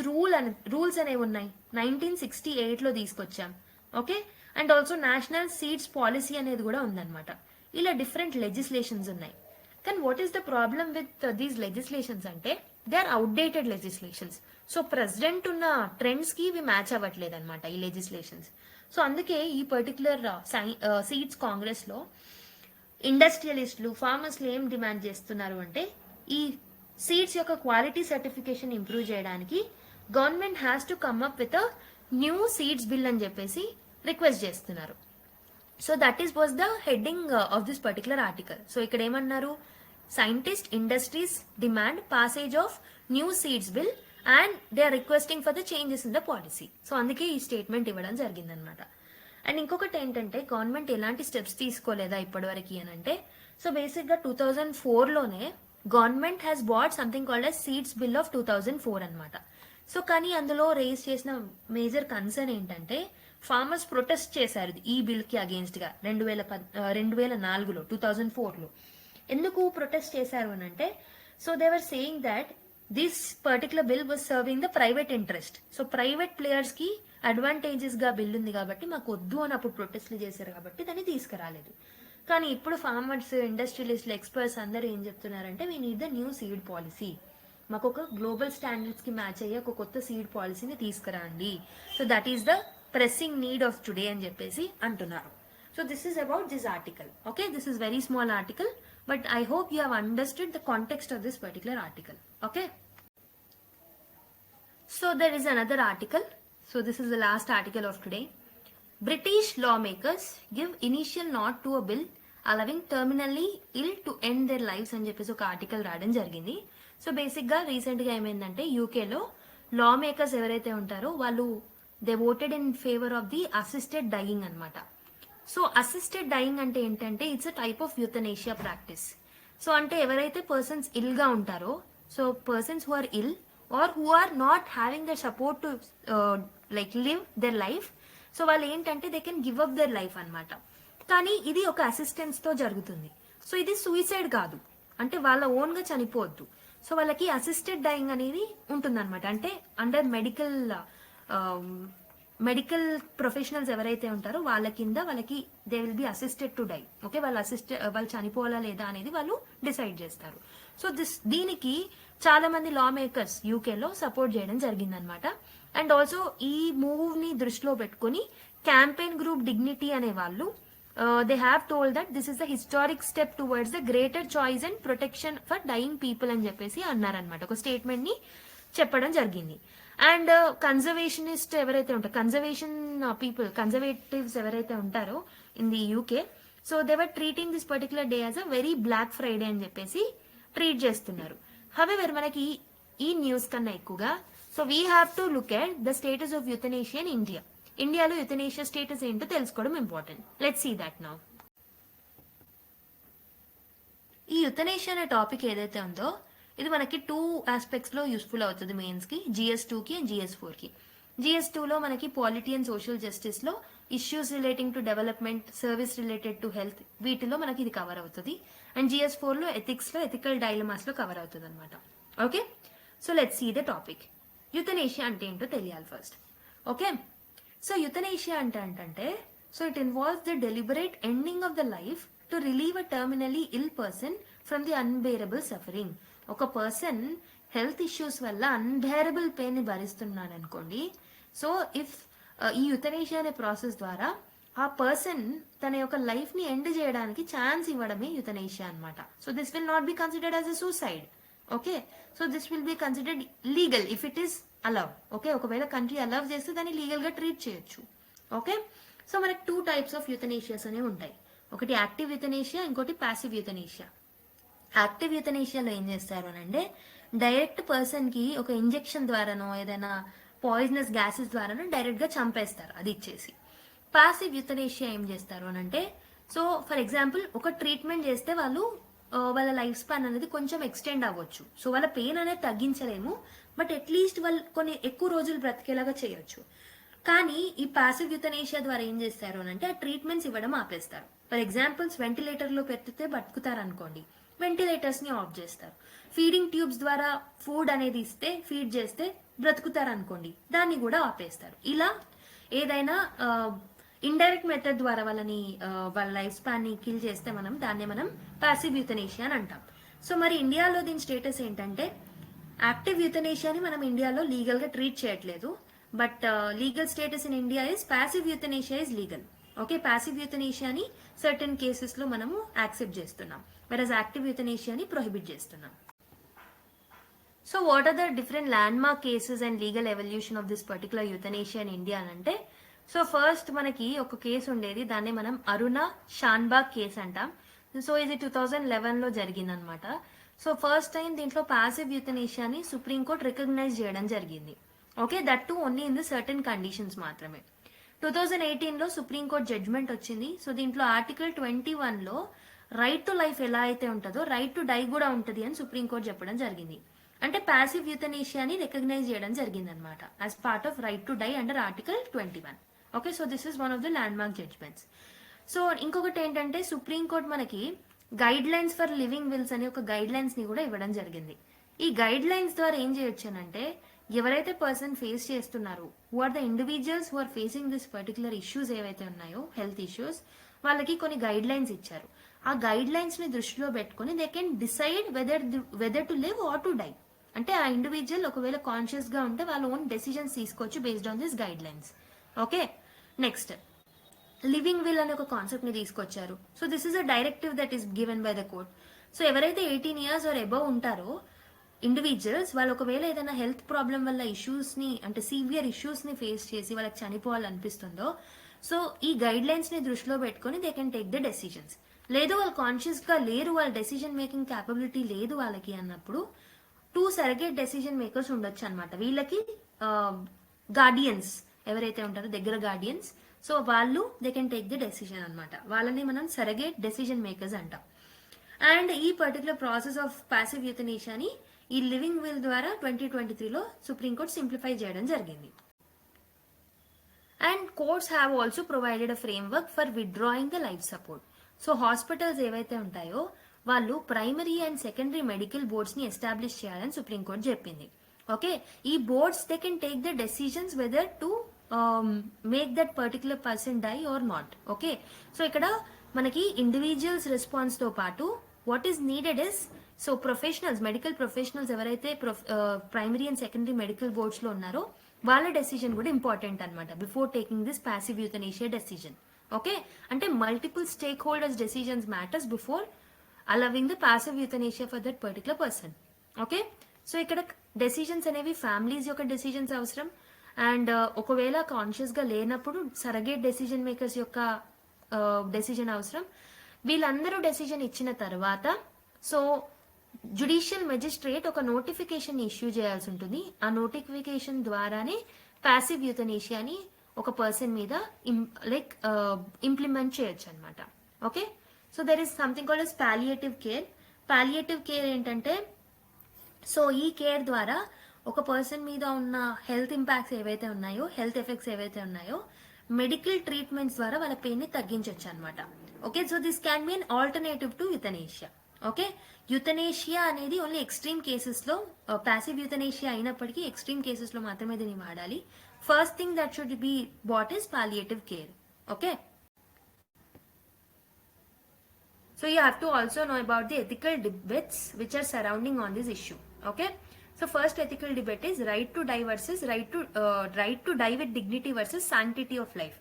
రూల్స్ అనేవి ఉన్నాయి, 1968 లో తీసుకొచ్చాం. Okay, and also national seeds policy అనేది కూడా ఉందన్నమాట. ఇలా డిఫరెంట్ లెజిస్లేషన్స్ ఉన్నాయి. కానీ what is the problem with these legislations అంటే they are outdated legislations. So president ఉన్న ట్రెండ్స్ కి ఇవి మ్యాచ్ అవ్వట్లేదు అనమాట ఈ లెజిస్లేషన్స్. సో అందుకే ఈ పర్టికులర్ సీట్స్ కాంగ్రెస్ లో ఇండస్ట్రియలిస్టులు ఫార్మర్స్లు ఏం డిమాండ్ చేస్తున్నారు అంటే ఈ సీడ్స్ యొక్క క్వాలిటీ సర్టిఫికేషన్ ఇంప్రూవ్ చేయడానికి government has to come up with a new seeds bill అని చెప్పేసి రిక్వెస్ట్ చేస్తున్నారు. So that is was the heading of this particular article. So ఇక్కడ ఏమన్నారు, scientist industries demand passage of new seeds bill and they are requesting for the changes in the policy. So అందుకే ఈ statement ఇవ్వడం జరిగిందనమాట. And ఇంకొకటి ఏంటంటే government ఎలాంటి steps తీసుకోలేదా ఇప్పటివరకు అని అంటే, సో బేసిక్ గా 2004లోనే government has brought something called as seeds bill of 2004 అనమాట. సో కానీ అందులో రేస్ చేసిన మేజర్ కన్సర్న్ ఏంటంటే ఫార్మర్స్ ప్రొటెస్ట్ చేశారు ఈ బిల్ కి అగేన్స్ట్ గా 2004లో 2004లో. ఎందుకు ప్రొటెస్ట్ చేశారు అని అంటే, so they were saying that this particular bill was serving the private interest. So private players కి అడ్వాంటేజెస్ గా బిల్ ఉంది కాబట్టి మాకు వద్దు అని అప్పుడు ప్రొటెస్ట్లు చేశారు కాబట్టి దాన్ని తీసుకురాలేదు. కానీ ఇప్పుడు ఫార్మర్స్ ఇండస్ట్రియలిస్టులు ఎక్స్పర్ట్స్ అందరూ ఏం చెప్తున్నారంటే we need the new seed policy, మాకు ఒక గ్లోబల్ స్టాండర్డ్స్ కి మ్యాచ్ అయ్యే ఒక కొత్త సీడ్ పాలసీని తీసుకురండి. So that is the pressing need of today అని చెప్పేసి అంటున్నారు. So this is about this article. Okay, this is very small article but I hope you have understood the context of this particular article. Okay, so there is another article. So this is the last article of today. British lawmakers give initial nod to a bill allowing terminally ill to end their lives అని చెప్పేసి ఒక article రాయడం జరిగింది. So basic గా recent గా ఏమైందంటే యూకేలో లా makers ఎవరైతే ఉంటారో వాళ్ళు they voted in favour of the assisted dying అనమాట. సో అసిస్టెడ్ డయింగ్ అంటే ఏంటంటే it's a type of euthanasia practice. So అంటే ఎవరైతే పర్సన్స్ ఇల్ గా ఉంటారో, so persons who are ill or who are not having the support to like live their life, so వాళ్ళు ఏంటంటే they can give up their life అనమాట. కానీ ఇది ఒక అసిస్టెన్స్ తో జరుగుతుంది. సో ఇది సూసైడ్ కాదు, అంటే వాళ్ళ ఓన్ గా చనిపోవద్దు. సో వాళ్ళకి అసిస్టెడ్ డైయింగ్ అనేది ఉంటుందన్నమాట. అంటే అండర్ మెడికల్ ప్రొఫెషనల్స్ ఎవరైతే ఉంటారో వాళ్ళ కింద వాళ్ళకి they will be assisted to die. Okay, వాళ్ళు చనిపోవాలా లేదా అనేది వాళ్ళు డిసైడ్ చేస్తారు. సో దీనికి చాలా మంది లా మేకర్స్ యూకేలో సపోర్ట్ చేయడం జరిగిందనమాట. అండ్ ఆల్సో ఈ మూవ్ ని దృష్టిలో పెట్టుకుని క్యాంపెయిన్ గ్రూప్ డిగ్నిటీ అనే వాళ్ళు they have told that this is the historic step towards the greater choice and protection for dying people అని చెప్పేసి అన్నారనమాట. ఒక స్టేట్మెంట్ ని చెప్పడం జరిగింది. అండ్ కన్జర్వేషనిస్ట్ ఎవరైతే ఉంటారో, కన్జర్వేటివ్స్ ఎవరైతే ఉంటారో in the UK, so they were treating this particular day as a very black Friday అని చెప్పేసి ట్రీట్ చేస్తున్నారు. హవెవర్ మనకి ఈ న్యూస్ కన్నా ఎక్కువగా so we have to look at the status of euthanasia in India. ఇండియాలో యూథనేషియా స్టేటస్ ఏంటో తెలుసుకోవడం important. Let's see that now. ఈ యూథనేషియా అనే టాపిక్ ఏదైతే ఉందో ఇది మనకి 2 ఆస్పెక్ట్స్ లో యూస్ఫుల్ అవుతుంది మెయిన్స్ కి, GS2 కి అండ్ GS4 కి. GS2 లో మనకి పాలిటీ అండ్ సోషల్ జస్టిస్ లో issues relating to development, service related to health, వీటిలో మనకి ఇది కవర్ అవుతుంది. అండ్ GS4 లో ఎథిక్స్ లో, ఎథికల్ డైలమాస్ లో కవర్ అవుతుంది అనమాట. Okay, so let's see the topic. Euthanasia అంటే ఏంటో తెలియాలి ఫస్ట్. ఓకే, సో యూథనేషియా అంటే so it involves the deliberate ending of the life to relieve a terminally ill person from the unbearable suffering. ఒక person health issues వల్ల unbearable pain ని భరిస్తున్నాడు అనుకోండి. So if ఈ యూథనేషియా అనే process ద్వారా ఆ పర్సన్ తన యొక్క లైఫ్ ని ఎండ్ చేయడానికి ఛాన్స్ ఇవ్వడమే యూథనేషియా అనమాట. So this will not be considered as a suicide. Okay, so this will be considered legal if it is allowed. Okay, ఒకవేళ కంట్రీ అలౌ చేస్తే దాన్ని లీగల్ గా ట్రీట్ చేయొచ్చు. ఓకే, సో మనకి 2 టైప్స్ ఆఫ్ యూథనేషియాస్ అనేవి ఉంటాయి. ఒకటి యాక్టివ్ యూథనేషియా, ఇంకోటి ప్యాసివ్ యూథనేషియా. యాక్టివ్ యూథనేషియాలో ఏం చేస్తారు అని అంటే డైరెక్ట్ పర్సన్ కి ఒక ఇంజెక్షన్ ద్వారానో ఏదైనా పాయిజనస్ గ్యాసెస్ ద్వారానో డైరెక్ట్ గా చంపేస్తారు అది ఇచ్చేసి. పాసివ్ యూథనేషియా ఏం చేస్తారు అని అంటే సో ఫర్ ఎగ్జాంపుల్ ఒక ట్రీట్మెంట్ చేస్తే వాళ్ళు వాళ్ళ లైఫ్ స్పాన్ అనేది కొంచెం ఎక్స్టెండ్ అవ్వచ్చు. సో వాళ్ళ పెయిన్ అనేది తగ్గించలేము, బట్ అట్లీస్ట్ వాళ్ళు కొన్ని ఎక్కువ రోజులు బ్రతికేలాగా చేయొచ్చు. కానీ ఈ పాసివ్ యూథనేషియా ద్వారా ఏం చేస్తారు అని అంటే ఆ ట్రీట్మెంట్స్ ఇవ్వడం ఆపేస్తారు. ఫర్ ఎగ్జాంపుల్స్ వెంటిలేటర్ లో పెడితే బతుకుతారు అనుకోండి, వెంటిలేటర్స్ ని ఆఫ్ చేస్తారు. ఫీడింగ్ ట్యూబ్స్ ద్వారా ఫుడ్ అనేది ఇస్తే ఫీడ్ చేస్తే బ్రతుకుతారు అనుకోండి, దాన్ని కూడా ఆపేస్తారు. ఇలా ఏదైనా ఇండైరెక్ట్ మెథడ్ ద్వారా వాళ్ళ లైఫ్ స్పాన్ ని కిల్ చేస్తే దాన్ని మనం పాసివ్ యూథనేషియా అని అంటాం. సో మరి ఇండియాలో దీని స్టేటస్ ఏంటంటే యాక్టివ్ యూథనేషియాని మనం ఇండియాలో లీగల్ గా ట్రీట్ చేయట్లేదు. But legal status in India is passive euthanasia is legal. Okay, passive యూథనేషియాని సర్టన్ కేసెస్ లో మనము యాక్సెప్ట్ చేస్తున్నాం, వెరస్ యాక్టివ్ యూథనేషియాని ప్రొహిబిట్ చేస్తున్నాం. So what are the different landmark cases and legal evolution of this particular euthanasia in India అంటే, so first మనకి ఒక case ఉండేది, దాన్ని మనం అరుణ షాన్బాగ్ కేసు అంటాం. సో ఇది 2011 లో జరిగిందనమాట. సో ఫస్ట్ టైం దీంట్లో ప్యాసివ్ యూథనేషియాని సుప్రీంకోర్టు రికగ్నైజ్ చేయడం జరిగింది. Okay, that to only in the certain conditions మాత్రమే. 2018 లో సుప్రీంకోర్టు జడ్జ్మెంట్ వచ్చింది. సో దీంట్లో ఆర్టికల్ 21 లో రైట్ టు లైఫ్ ఎలా అయితే ఉంటుందో రైట్ టు డై కూడా ఉంటుంది అని సుప్రీంకోర్టు చెప్పడం జరిగింది. అంటే ప్యాసివ్ యూథనేషియాని రికగ్నైజ్ చేయడం జరిగింది అనమాట as part of right to die under article 21. Okay, so this is one of the landmark judgments. సో ఇంకొకటి ఏంటంటే సుప్రీంకోర్టు మనకి guidelines for living wills అనే ఒక గైడ్ లైన్స్ ని కూడా ఇవ్వడం జరిగింది. ఈ గైడ్ లైన్స్ ద్వారా ఏం చేయొచ్చానంటే, ఎవరైతే పర్సన్ ఫేస్ చేస్తున్నారో, who are the individuals who are facing this particular issues ఏవైతే ఉన్నాయో, హెల్త్ ఇష్యూస్, వాళ్ళకి కొన్ని గైడ్ లైన్స్ ఇచ్చారు. ఆ గైడ్ లైన్స్ ని దృష్టిలో పెట్టుకుని they can decide whether to live or to die. అంటే ఆ ఇండివిజువల్ ఒకవేళ కాన్షియస్ గా ఉంటే వాళ్ళ ఓన్ డెసిజన్స్ తీసుకోవచ్చు based on this guidelines. Okay, next living will అనే ఒక కాన్సెప్ట్ ని తీసుకొచ్చారు. So this is a directive that is given by the court. So ఎవరైతే 18 years ఆర్ అబౌవ్ ఉంటారో ఇండివిజువల్స్, వాళ్ళు ఒకవేళ ఏదైనా హెల్త్ ప్రాబ్లం వల్ల ఇష్యూస్ ని, అంటే సివియర్ ఇష్యూస్ ని ఫేస్ చేసి వాళ్ళకి చనిపోవాలనిపిస్తుందో, సో ఈ గైడ్ లైన్స్ ని దృష్టిలో పెట్టుకుని they can take the decisions. లేదు వాళ్ళు కాన్షియస్ గా లేరు, వాళ్ళ డెసిజన్ మేకింగ్ క్యాపబిలిటీ లేదు వాళ్ళకి అన్నప్పుడు 2 సర్గేట్ డెసిజన్ మేకర్స్ ఉండొచ్చు అనమాట. వీళ్ళకి గార్డియన్స్ ఎవరైతే ఉంటారో, దగ్గర గార్డియన్స్, సో వాళ్ళు they can take the decision అనమాట. వాళ్ళని మనం సరగేట్ డెసిజన్ మేకర్స్ అంటాం. అండ్ ఈ పర్టికులర్ ప్రాసెస్ ఆఫ్ ప్యాసివ్ యూథనేషియాని ఈ లివింగ్ విల్ ద్వారా 2023లో సుప్రీంకోర్టు సింప్లిఫై చేయడం జరిగింది. And courts have also provided a framework for withdrawing the life support. So hospitals ఏవైతే ఉంటాయో వాళ్ళు primary and secondary medical boards ని ఎస్టాబ్లిష్ చేయాలని సుప్రీంకోర్టు చెప్పింది. ఓకే, ఈ boards they can take the decisions weather to make that particular person die or not. Okay, so ఇక్కడ మనకి individuals response తో పాటు what is needed is, so professionals, medical professionals ఎవరైతే primary and secondary medical boards లో ఉన్నారో వాళ్ళ decision కూడా important అనమాట before taking this passive euthanasia decision. Okay, అంటే multiple stakeholders decisions matters before allowing the passive euthanasia for that particular person. Okay, so ఇక్కడ decisions అనేవి families యొక్క decisions అవసరం. అండ్ ఒకవేళ కాన్షియస్ గా లేనప్పుడు సరగేట్ డెసిజన్ మేకర్స్ యొక్క decision అవసరం. వీళ్ళందరూ డెసిజన్ ఇచ్చిన తర్వాత సో జ్యుడిషియల్ మెజిస్ట్రేట్ ఒక నోటిఫికేషన్ ఇష్యూ చేయాల్సి ఉంటుంది. ఆ నోటిఫికేషన్ ద్వారానే ప్యాసివ్ యూథనేషియాని ఒక పర్సన్ మీద లైక్ ఇంప్లిమెంట్ చేయొచ్చు అనమాట. Okay, so there is something called as palliative care. Palliative care ఏంటంటే, సో ఈ కేర్ ద్వారా ఒక పర్సన్ మీద ఉన్న హెల్త్ ఇంపాక్ట్స్ ఏవైతే ఉన్నాయో, హెల్త్ ఎఫెక్ట్స్ ఏవైతే ఉన్నాయో, మెడికల్ ట్రీట్మెంట్స్ ద్వారా వాళ్ళ పెయిన్ ని తగ్గించవచ్చు అనమాట. Okay, so this can be an alternative to euthanasia. Okay, euthanasia అనేది ఓన్లీ ఎక్స్ట్రీమ్ కేసెస్ లో, ప్యాసివ్ యూథనేషియా అయినప్పటికీ ఎక్స్ట్రీమ్ కేసెస్ లో మాత్రమే దీన్ని వాడాలి. First thing that should be brought is palliative care. Okay, so you have to also know about the ethical debates which are surrounding on this issue. Okay, so first ethical debate is right to die versus right to die with dignity versus sanctity of life.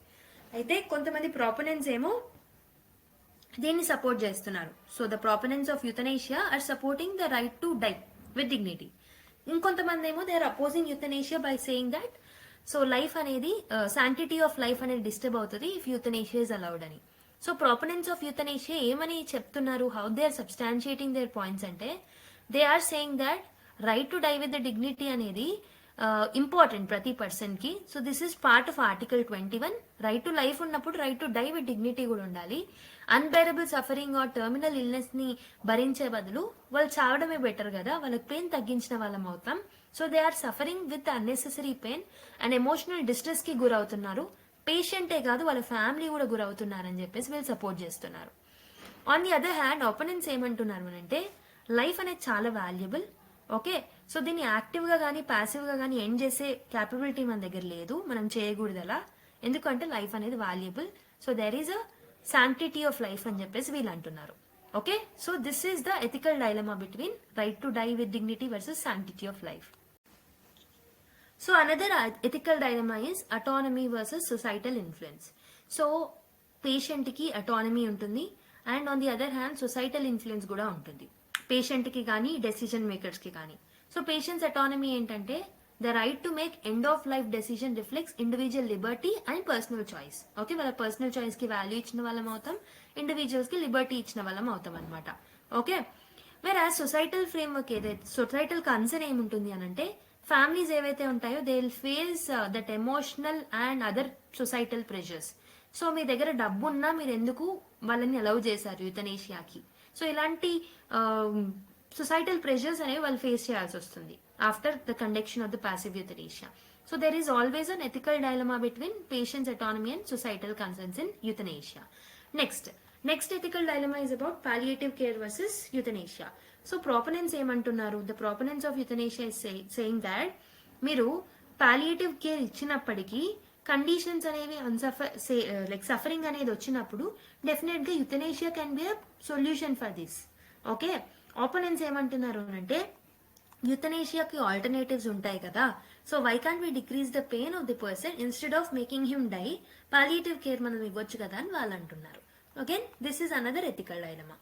అయితే కొంతమంది proponents ఏమో దీన్ని support చేస్తున్నారు. So the proponents of euthanasia are supporting the right to die with dignity. ఇంకొంతమంది ఏమో they are opposing euthanasia by saying that so life అనేది sanctity of life అనేది disturb అవుతుంది if euthanasia is allowed అని. So proponents of euthanasia ఏమని చెప్తున్నారు, how they are substantiating their points అంటే, they are saying that right to die with the dignity అనేది important ప్రతి person కి. So this is part of article 21. Right to life ఉన్నప్పుడు right to die with dignity కూడా ఉండాలి. Unbearable suffering are terminal illness ని భరించే బదులు వాళ్ళు చావడమే బెటర్ కదా, వాళ్ళకి పెయిన్ తగ్గించిన వాళ్ళం అవుతాం. So they are suffering with unnecessary pain and emotional distress కి గురవుతున్నారు. పేషెంటే కాదు వాళ్ళ ఫ్యామిలీ కూడా గురవుతున్నారని చెప్పేసి వీళ్ళు సపోర్ట్ చేస్తున్నారు. On the other hand opponents ఏమంటున్నారు అంటే, లైఫ్ అనేది చాలా వాల్యుబుల్. ఓకే, సో దీన్ని యాక్టివ్ గా కానీ ప్యాసివ్ గా కానీ ఎండ్ చేసే క్యాపబిలిటీ మన దగ్గర లేదు, మనం చేయకూడదు అలా, ఎందుకంటే లైఫ్ అనేది valuable. So there is a sanctity of life అని చెప్పేసి వీళ్ళు అంటున్నారు. Okay, so this is the ethical dilemma between right to die with dignity versus sanctity of life. So another ethical dilemma is autonomy versus societal influence. So patient కి autonomy ఉంటుంది and on the other hand societal influence కూడా ఉంటుంది patient కి కానీ decision makers కి కానీ. So patients autonomy ఏంటంటే the right to make end of life decision reflects individual Liberty and personal choice. Okay, వాళ్ళ పర్సనల్ చాయిస్ కి వాల్యూ ఇచ్చిన వాళ్ళం అవుతాం, ఇండివిజువల్స్ కి లిబర్టీ ఇచ్చిన వాళ్ళం అవుతాం అనమాట. Okay, whereas societal framework ఏదైతే సొసైటల్ కన్సర్న్ ఏముంటుంది అని అంటే ఫ్యామిలీస్ ఏవైతే ఉంటాయో they will face that emotional and other societal pressures. So మీ దగ్గర డబ్బు ఉన్నా మీరు ఎందుకు వాళ్ళని అలౌ చేశారు యుతనేషియాకి? సో ఇలాంటి సొసైటల్ ప్రెషర్స్ అనేవి వాళ్ళు ఫేస్ చేయాల్సి వస్తుంది after the conduction of the passive euthanasia. So there is always an ethical dilemma between patients autonomy and societal concerns in euthanasia. Next ethical dilemma is about palliative care versus euthanasia. So proponents ఏమంటున్నారు? The proponents of euthanasia is saying that మీరు palliative care ఇచ్చినప్పటికీ conditions అనేవి like suffering అనేది వచ్చినప్పుడు definite గా euthanasia can be a solution for this. Okay, opponents ఏమంటున్నారు అంటే యుతనేషియాకి ఆల్టర్నేటివ్స్ ఉంటాయి కదా, so why can't we decrease the pain of the person instead of making him die, palliative care మనం ఇవ్వచ్చు కదా అని వాళ్ళు అంటున్నారు. Again, this is another ethical dilemma.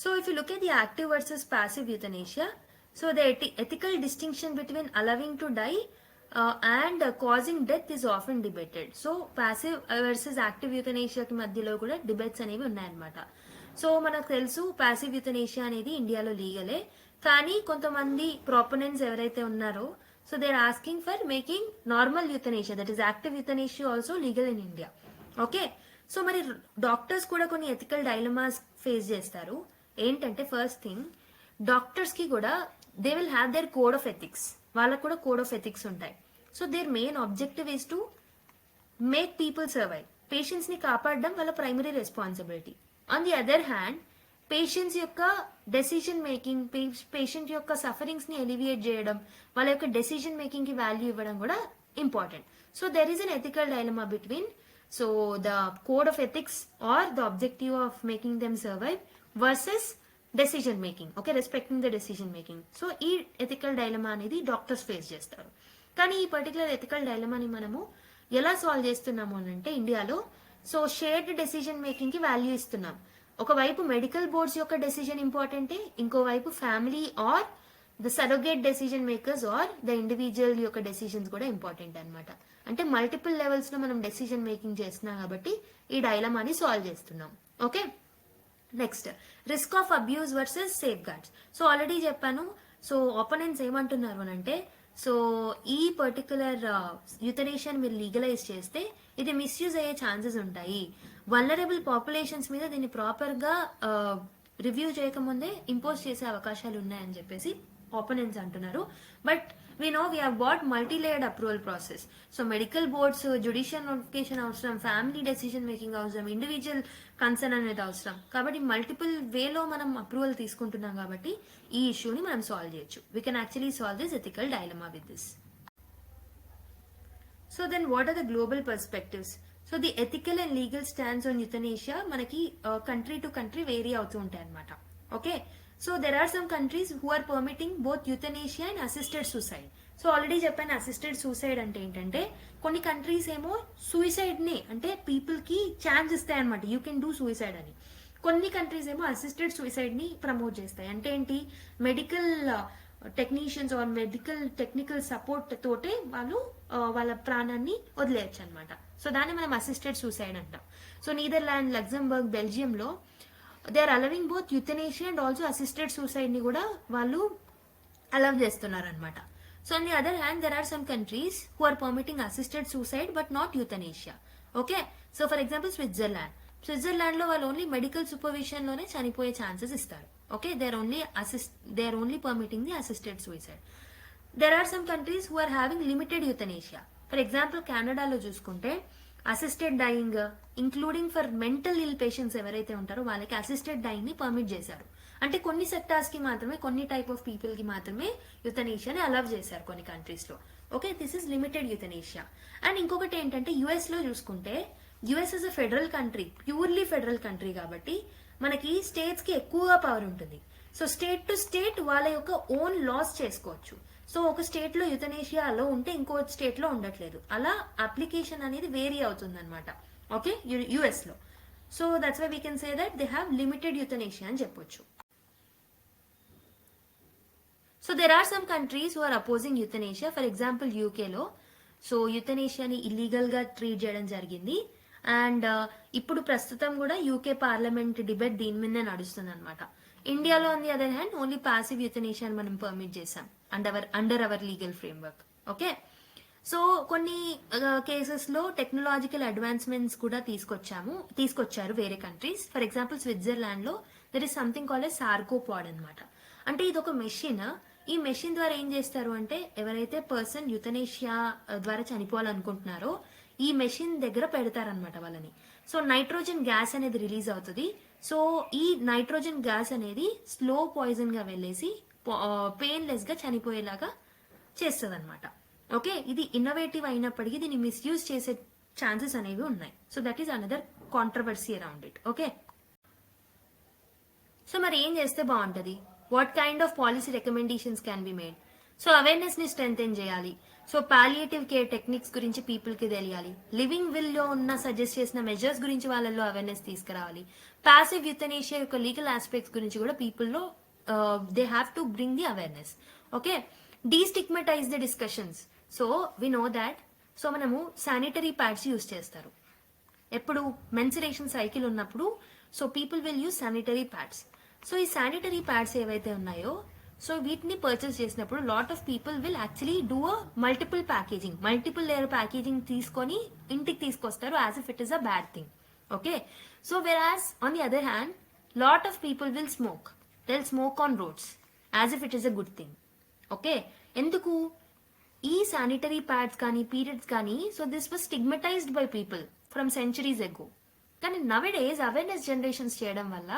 So if you look at the active versus passive euthanasia, so the ethical distinction between allowing to die and causing death is often debated. So passive versus active euthanasia కి మధ్యలో కూడా debates అనేవి ఉన్నాయన్నమాట. So మనకు తెలుసు passive యూథనేషియా అనేది ఇండియాలో లీగలే, కానీ కొంతమంది ప్రొపోనెంట్స్ ఎవరైతే ఉన్నారో so they are asking for making normal euthanasia, that is active euthanasia also legal in India. Okay, so మరి డాక్టర్స్ కూడా కొన్ని ఎథికల్ డైలమాస్ ఫేస్ చేస్తారు. ఏంటంటే ఫస్ట్ థింగ్, డాక్టర్స్ కి కూడా they will have their code of ethics, వాళ్ళకు కూడా code of ethics ఉంటాయి. So their main objective is to make people survive, patients ని కాపాడడం వాళ్ళ primary responsibility. On the other hand patients యొక్క డెసిషన్ మేకింగ్, పేషెంట్ యొక్క సఫరింగ్స్ ని alleviate చేయడం, వాళ్ళ యొక్క డెసిషన్ మేకింగ్ కి వాల్యూ ఇవ్వడం కూడా important. So there is an ethical dilemma between so the code of ethics or the objective of making them survive versus decision making. Okay, respecting the decision making. So ఈ ethical dilemma అనేది doctors face చేస్తారు. కానీ ఈ particular ethical డైలమాని మనము ఎలా solve చేస్తున్నాము అని అంటే ఇండియాలో సో షేర్డ్ డెసిషన్ మేకింగ్ కి వాల్యూ ఇస్తున్నాం. ఒకవైపు మెడికల్ బోర్డ్స్ యొక్క డెసిజన్ ఇంపార్టెంటే, ఇంకోవైపు family or the surrogate decision makers or the individual యొక్క డెసిజన్స్ కూడా ఇంపార్టెంట్ అనమాట. అంటే మల్టిపుల్ లెవెల్స్ లో మనం డెసిజన్ మేకింగ్ చేస్తున్నాం కాబట్టి ఈ డైలమాని సాల్వ్ చేస్తున్నాం. Okay, next risk of abuse versus safe guards. So already చెప్పాను. సో ఆపోనెంట్స్ ఏమంటున్నారు అని అంటే సో ఈ పర్టికులర్ యూథనేషియాని మీరు లీగలైజ్ చేస్తే ఇది మిస్యూజ్ అయ్యే ఛాన్సెస్ ఉంటాయి, వల్నరబుల్ పాపులేషన్స్ మీద దీన్ని ప్రాపర్ గా రివ్యూ చేయకముందే ఇంపోజ్ చేసే అవకాశాలు ఉన్నాయని చెప్పేసి ఆపోనెంట్స్ అంటున్నారు. But we know we have got multi-layered approval process. So medical boards, judicial notification అవసరం, ఫ్యామిలీ డెసిషన్ మేకింగ్ అవసరం, ఇండివిజువల్ కన్సర్న్ అనేది అవసరం. కాబట్టి మల్టిపుల్ వేలో మనం అప్రూవల్ తీసుకుంటున్నాం కాబట్టి ఈ ఇష్యూని మనం సాల్వ్ చేయొచ్చు. We can actually solve this ethical dilemma with this. So then what are the global perspectives? So the ethical and legal stands on euthanasia మనకి కంట్రీ టు కంట్రీ వేరీ అవుతూ ఉంటాయి అనమాట. Okay, so there are some countries who are permitting both euthanasia and assisted suicide. So already చెప్పాను assisted suicide అంటే ఏంటంటే కొన్ని countries ఏమో suicide ని అంటే పీపుల్ కి ఛాన్స్ ఇస్తాయి అనమాట, యూ కెన్ డూ సూసైడ్ అని. కొన్ని కంట్రీస్ ఏమో అసిస్టెడ్ సూసైడ్ ని ప్రమోట్ చేస్తాయి. అంటే ఏంటి, medical technicians or medical technical support తోటే వాళ్ళు వాళ్ళ ప్రాణాన్ని వదిలేయచ్చు అనమాట. సో దాన్ని మనం అసిస్టెడ్ సూసైడ్ అంటాం. సో నీదర్లాండ్, లగ్జంబర్గ్, బెల్జియం లో they are allowing both euthanasia and also assisted suicide ని కూడా వాళ్ళు అలవ్ చేస్తున్నారు అనమాట. So on the other hand there are some countries who are permitting assisted suicide but not euthanasia. Okay, so for example Switzerland లో వాళ్ళు only medical supervision లోనే చనిపోయే chances ఇస్తారు. Okay, they are only permitting the assisted suicide. There are some countries who are having limited euthanasia. For example కెనడాలో చూసుకుంటే assisted dying including for mental ill patients ఎవరైతే ఉంటారో వాళ్ళకి అసిస్టెడ్ డైయింగ్ ని permit చేశారు. అంటే కొన్ని సెక్టార్స్ కి మాత్రమే, కొన్ని టైప్ ఆఫ్ పీపుల్ కి మాత్రమే యుథనేషియాని అలవ్ చేశారు కొన్ని కంట్రీస్ లో. Okay, this is limited euthanasia. And ఇంకొకటి ఏంటంటే యుఎస్ లో చూసుకుంటే US is a federal country, purely federal country కాబట్టి మనకి స్టేట్స్ కి ఎక్కువగా పవర్ ఉంటుంది. సో స్టేట్ టు స్టేట్ వాళ్ళ యొక్క ఓన్ లాస్ చేసుకోవచ్చు. సో ఒక స్టేట్ లో యుతనేషియాలో ఉంటే ఇంకో స్టేట్ లో ఉండట్లేదు, అలా అప్లికేషన్ అనేది వేరీ అవుతుంది అనమాట. ఓకే, యుఎస్ లో. So that's why we can say that they have limited euthanasia అని చెప్పొచ్చు. So there are some countries who are opposing euthanasia. For example యూకేలో సో యుతనేషియాని ఇల్లీగల్ గా ట్రీట్ చేయడం జరిగింది. అండ్ ఇప్పుడు ప్రస్తుతం కూడా యూకే పార్లమెంట్ డిబేట్ దీని మీదే నడుస్తుంది అనమాట. ఇండియాలో on the other hand only passive యుతనేషియాని మనం పర్మిట్ చేసాం under our legal framework. Okay, so కొన్ని కేసెస్ లో టెక్నాలజికల్ అడ్వాన్స్మెంట్స్ కూడా తీసుకొచ్చారు వేరే కంట్రీస్. ఫర్ ఎగ్జాంపుల్ స్విట్జర్లాండ్ లో there is something called a Sarco pod అనమాట. అంటే ఇది ఒక మెషిన్. ఈ మెషిన్ ద్వారా ఏం చేస్తారు అంటే ఎవరైతే పర్సన్ యుతనేషియా ద్వారా చనిపోవాలనుకుంటున్నారో ఈ మెషిన్ దగ్గర పెడతారనమాట వాళ్ళని. సో నైట్రోజన్ గ్యాస్ అనేది రిలీజ్ అవుతుంది. సో ఈ నైట్రోజన్ గ్యాస్ అనేది స్లో పాయిజన్ గా వెళ్ళేసి పెయిన్లెస్ గా చనిపోయేలాగా చేస్తుంది అనమాట. ఓకే, ఇది ఇన్నోవేటివ్ అయినప్పటికీ దీన్ని మిస్యూజ్ చేసే ఛాన్సెస్ అనేవి ఉన్నాయి. So that is another controversy around it. Okay, so మరి ఏం చేస్తే బాగుంటది? What kind of policy recommendations can be made? So awareness ని స్ట్రెంథెన్ చేయాలి. సో పాలియేటివ్ కేర్ టెక్నిక్స్ గురించి పీపుల్ కి తెలియాలి. లివింగ్ విల్ లో ఉన్న సజెస్ట్ చేసిన మెజర్స్ గురించి వాళ్ళలో అవేర్నెస్ తీసుకురావాలి. పాసివ్ యుతనేషియా యొక్క లీగల్ ఆస్పెక్ట్స్ గురించి కూడా పీపుల్ లో they have to bring the awareness. Okay, destigmatize the discussions. So we know that. So మనము శానిటరీ ప్యాడ్స్ యూజ్ చేస్తారు ఎప్పుడు మెన్సురేషన్ సైకిల్ ఉన్నప్పుడు. So people will use sanitary pads. So ఈ sanitary pads ఏవైతే ఉన్నాయో సో వీటిని purchase చేసినప్పుడు lot of people will actually do a multiple layer packaging తీసుకొని ఇంటికి తీసుకొస్తారు as if it is a bad thing. Okay, so whereas on the other hand lot of people will smoke. They'll smoke on roads as if it is a good thing. Okay, ఎందుకు? ఈ sanitary pads కానీ periods కానీ so this was stigmatized by people from centuries ago. కానీ nowadays awareness generations చేయడం వల్ల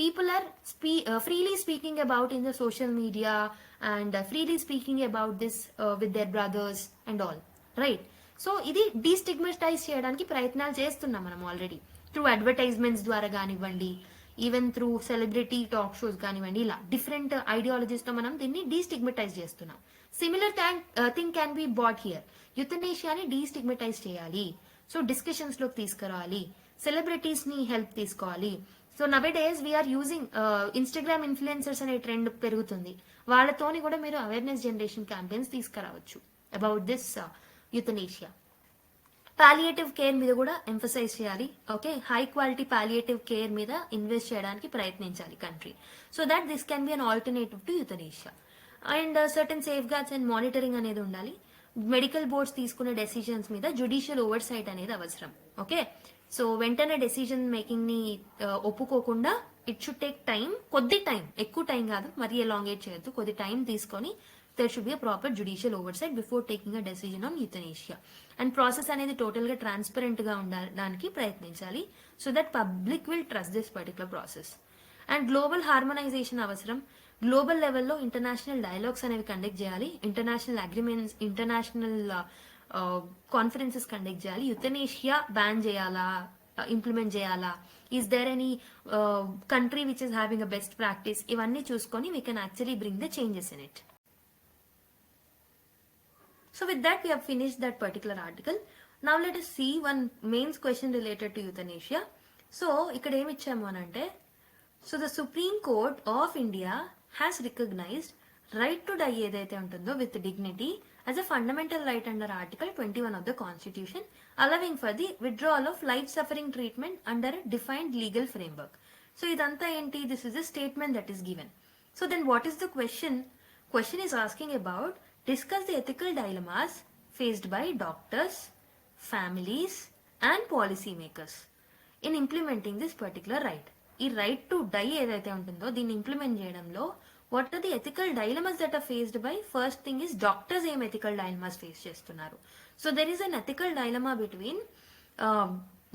people are freely speaking about in the social media and freely speaking about this with their brothers and all, right? So ఇది డీస్టిగ్మటైజ్ చేయడానికి ప్రయత్నాలు చేస్తున్నాం మనం already through advertisements ద్వారా కానివ్వండి, even through celebrity talk shows కానివ్వండి, ఇలా డిఫరెంట్ ఐడియాలజీస్ తో మనం దీన్ని డీస్టిగ్మటైజ్ చేస్తున్నాం. Similar thing can be brought here. యుతనేషియాని డీస్టిగ్మటైజ్ చేయాలి. సో డిస్కషన్స్ లోకి తీసుకురావాలి, సెలబ్రిటీస్ ని హెల్ప్ తీసుకోవాలి. So nowadays we are using Instagram influencers అనే ట్రెండ్ పెరుగుతుంది. వాళ్ళతోని కూడా మీరు అవేర్నెస్ జనరేషన్ క్యాంపెయిన్స్ తీసుకురావచ్చు about this euthanasia. Palliative care మీద కూడా ఎంఫసైజ్ చేయాలి. Okay, high quality palliative care మీద ఇన్వెస్ట్ చేయడానికి ప్రయత్నించాలి country. So that this can be an alternative to euthanasia. And certain safeguards and monitoring అనేది ఉండాలి. Medical boards తీసుకునే డెసిషన్స్ మీద జ్యుడిషియల్ ఓవర్ సైట్ అనేది అవసరం. ఓకే, సో వెంటనే డెసిజన్ మేకింగ్ ని ఒప్పుకోకుండా ఇట్ షుడ్ టేక్ టైం, కొద్ది టైం, ఎక్కువ టైం కాదు, మరీ ఎలాంగేట్ చేయొద్దు, కొద్ది టైం తీసుకొని there should be a proper judicial oversight before taking a decision on euthanasia. And process అనేది టోటల్ గా ట్రాన్స్పరెంట్ గా ఉండడానికి ప్రయత్నించాలి so that public will trust this particular process. And global harmonization అవసరం. Global లెవెల్లో international dialogues అనేవి conduct చేయాలి, international agreements, international conferences conduct చేయాలి. యుతనేషియా బ్యాన్ చేయాలా, ఇంప్లిమెంట్ చేయాలా, is there any country which is having a best practice, ఇవన్నీ చూసుకొని we can actually bring the changes in it. So with that we have finished that particular article. Now let us see one mains question related to euthanasia. So ikkada em ichchamu anante, so the Supreme Court of India has recognized right to die edaithe untundo with dignity as a fundamental right under Article 21 of the Constitution, allowing for the withdrawal of life-suffering treatment under a defined legal framework. So idantha enti, this is a statement that is given. So then what is the question? Question is asking about discuss the ethical dilemmas faced by doctors, families and policymakers in implementing this particular right. ఈ right to die ఏదైతే ఉంటుందో దీన్ని implement చేయడంలో what are the ethical dilemmas that are faced by? First thing is doctors ఏం ethical dilemmas face చేస్తున్నారు. So there is an ethical dilemma between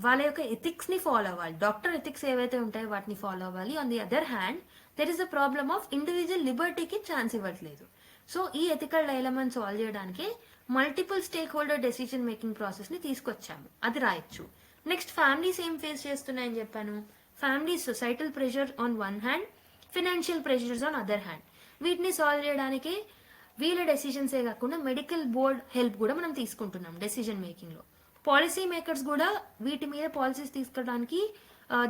వాళ్ళ యొక్క ethics ని ఫాలో అవ్వాలి, డాక్టర్ ఎథిక్స్ ఏవైతే ఉంటాయో వాటిని ఫాలో అవ్వాలి. On the other hand there is a problem of individual లిబర్టీకి ఛాన్స్ ఇవ్వట్లేదు. సో ఈ ఎథికల్ డైలమాని సాల్వ్ చేయడానికి multiple stakeholder decision making process ని తీసుకొచ్చాము, అది రాయొచ్చు. నెక్స్ట్ ఫ్యామిలీస్ ఏం ఫేస్ చేస్తున్నాయని చెప్పాను. Families societal pressure on one hand, financial pressures on other hand. వీటిని సాల్వ్ చేయడానికి వీళ్ళ డెసిషన్సే కాకుండా మెడికల్ బోర్డ్ హెల్ప్ కూడా మనం తీసుకుంటున్నాం డెసిజన్ మేకింగ్ లో. పాలసీ మేకర్స్ కూడా వీటి మీద పాలసీస్ తీసుకోవడానికి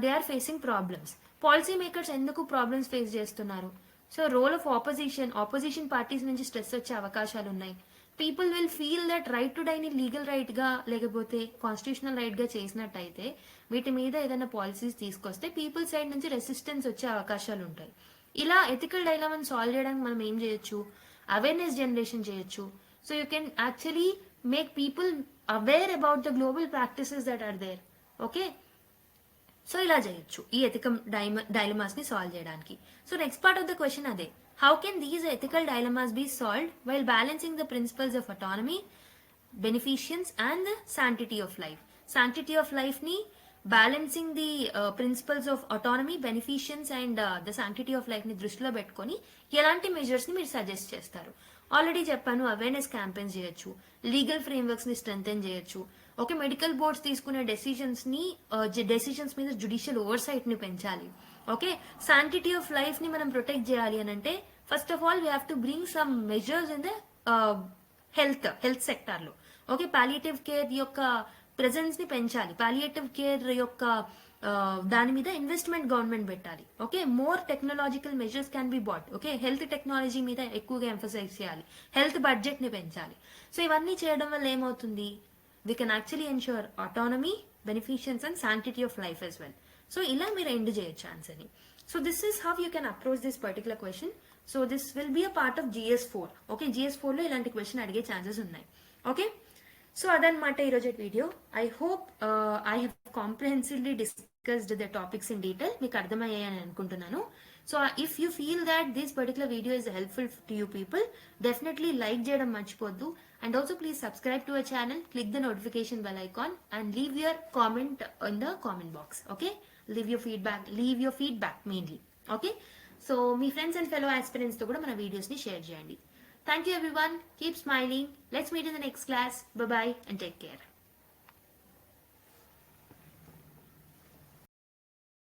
they are facing problems. Policy makers ఎందుకు ప్రాబ్లమ్స్ ఫేస్ చేస్తున్నారు? So role of opposition parties నుంచి స్ట్రెస్ వచ్చే అవకాశాలు ఉన్నాయి. People will feel that right to డైని లీగల్ రైట్ గా లేకపోతే కాన్స్టిట్యూషనల్ రైట్ గా చేసినట్టయితే వీటి మీద ఏదైనా పాలసీస్ తీసుకొస్తే పీపుల్ సైడ్ నుంచి రెసిస్టెన్స్ వచ్చే అవకాశాలు ఉంటాయి. ఇలా ఎథికల్ డైలమాని సాల్వ్ చేయడానికి మనం ఏం చేయొచ్చు? అవేర్నెస్ జనరేషన్ చేయొచ్చు. So you can actually make people aware about the global practices that are there. Okay, so ఇలా చేయొచ్చు ఈ ఎథికల్ డైలమాస్ ని సాల్వ్ చేయడానికి. So next part of the question అదే, how can these ethical dilemmas be solved while balancing the principles of autonomy, beneficence and the sanctity of life. Sanctity of life ని balancing the principles of autonomy, beneficence and the sanctity of life ని దృష్టిలో పెట్టుకొని ఎలాంటి measures ని మీరు suggest చేస్తారు? Already చెప్పాను, awareness campaigns చేయొచ్చు, లీగల్ ఫ్రేమ్వర్క్స్ ని స్ట్రెంథెన్ చేయొచ్చు. ఓకే, మెడికల్ బోర్డ్స్ తీసుకునే డెసిషన్స్ మీద జ్యుడిషియల్ ఓవర్ సైట్ ని పెంచాలి. ఓకే, శాంటిటీ ఆఫ్ లైఫ్ ని మనం ప్రొటెక్ట్ చేయాలి అని అంటే first of all we have to bring some measures in the health sector లో. ఓకే, పాలియేటివ్ కేర్ యొక్క ప్రెజెన్స్ ని పెంచాలి. పాలియేటివ్ కేర్ యొక్క దాని మీద ఇన్వెస్ట్మెంట్ గవర్నమెంట్ పెట్టాలి. Okay, more technological measures can be bought. Okay, health technology మీద ఎక్కువగా ఎంఫసైజ్ చేయాలి, హెల్త్ బడ్జెట్ ని పెంచాలి. సో ఇవన్నీ చేయడం వల్ల ఏమవుతుంది? We can actually ensure autonomy, beneficence and sanctity of life as well. So ఇలా మీరు ఎండ్ చేయొచ్చు ఆన్సర్ని. So this is how you can approach this particular question. So this will be a part of GS4. Okay, GS4 లో ఇలాంటి question అడిగే chances ఉన్నాయి. Okay, so అదనమాట ఈరోజు video. I hope I have comprehensively discussed the topics in detail. మీకు అర్థమయ్యాయని అనుకుంటున్నాను. So if you feel that this particular video is helpful to you people, definitely like చేయడం మర్చిపోద్దు. And also please subscribe to our channel, click the notification bell icon and leave your comment in the comment box. Okay, leave your feedback mainly. Okay, so me friends and fellow aspirants తో కూడా మన videos ని share చేయండి. Thank you everyone, keep smiling. Let's meet in the next class. Bye bye and take care.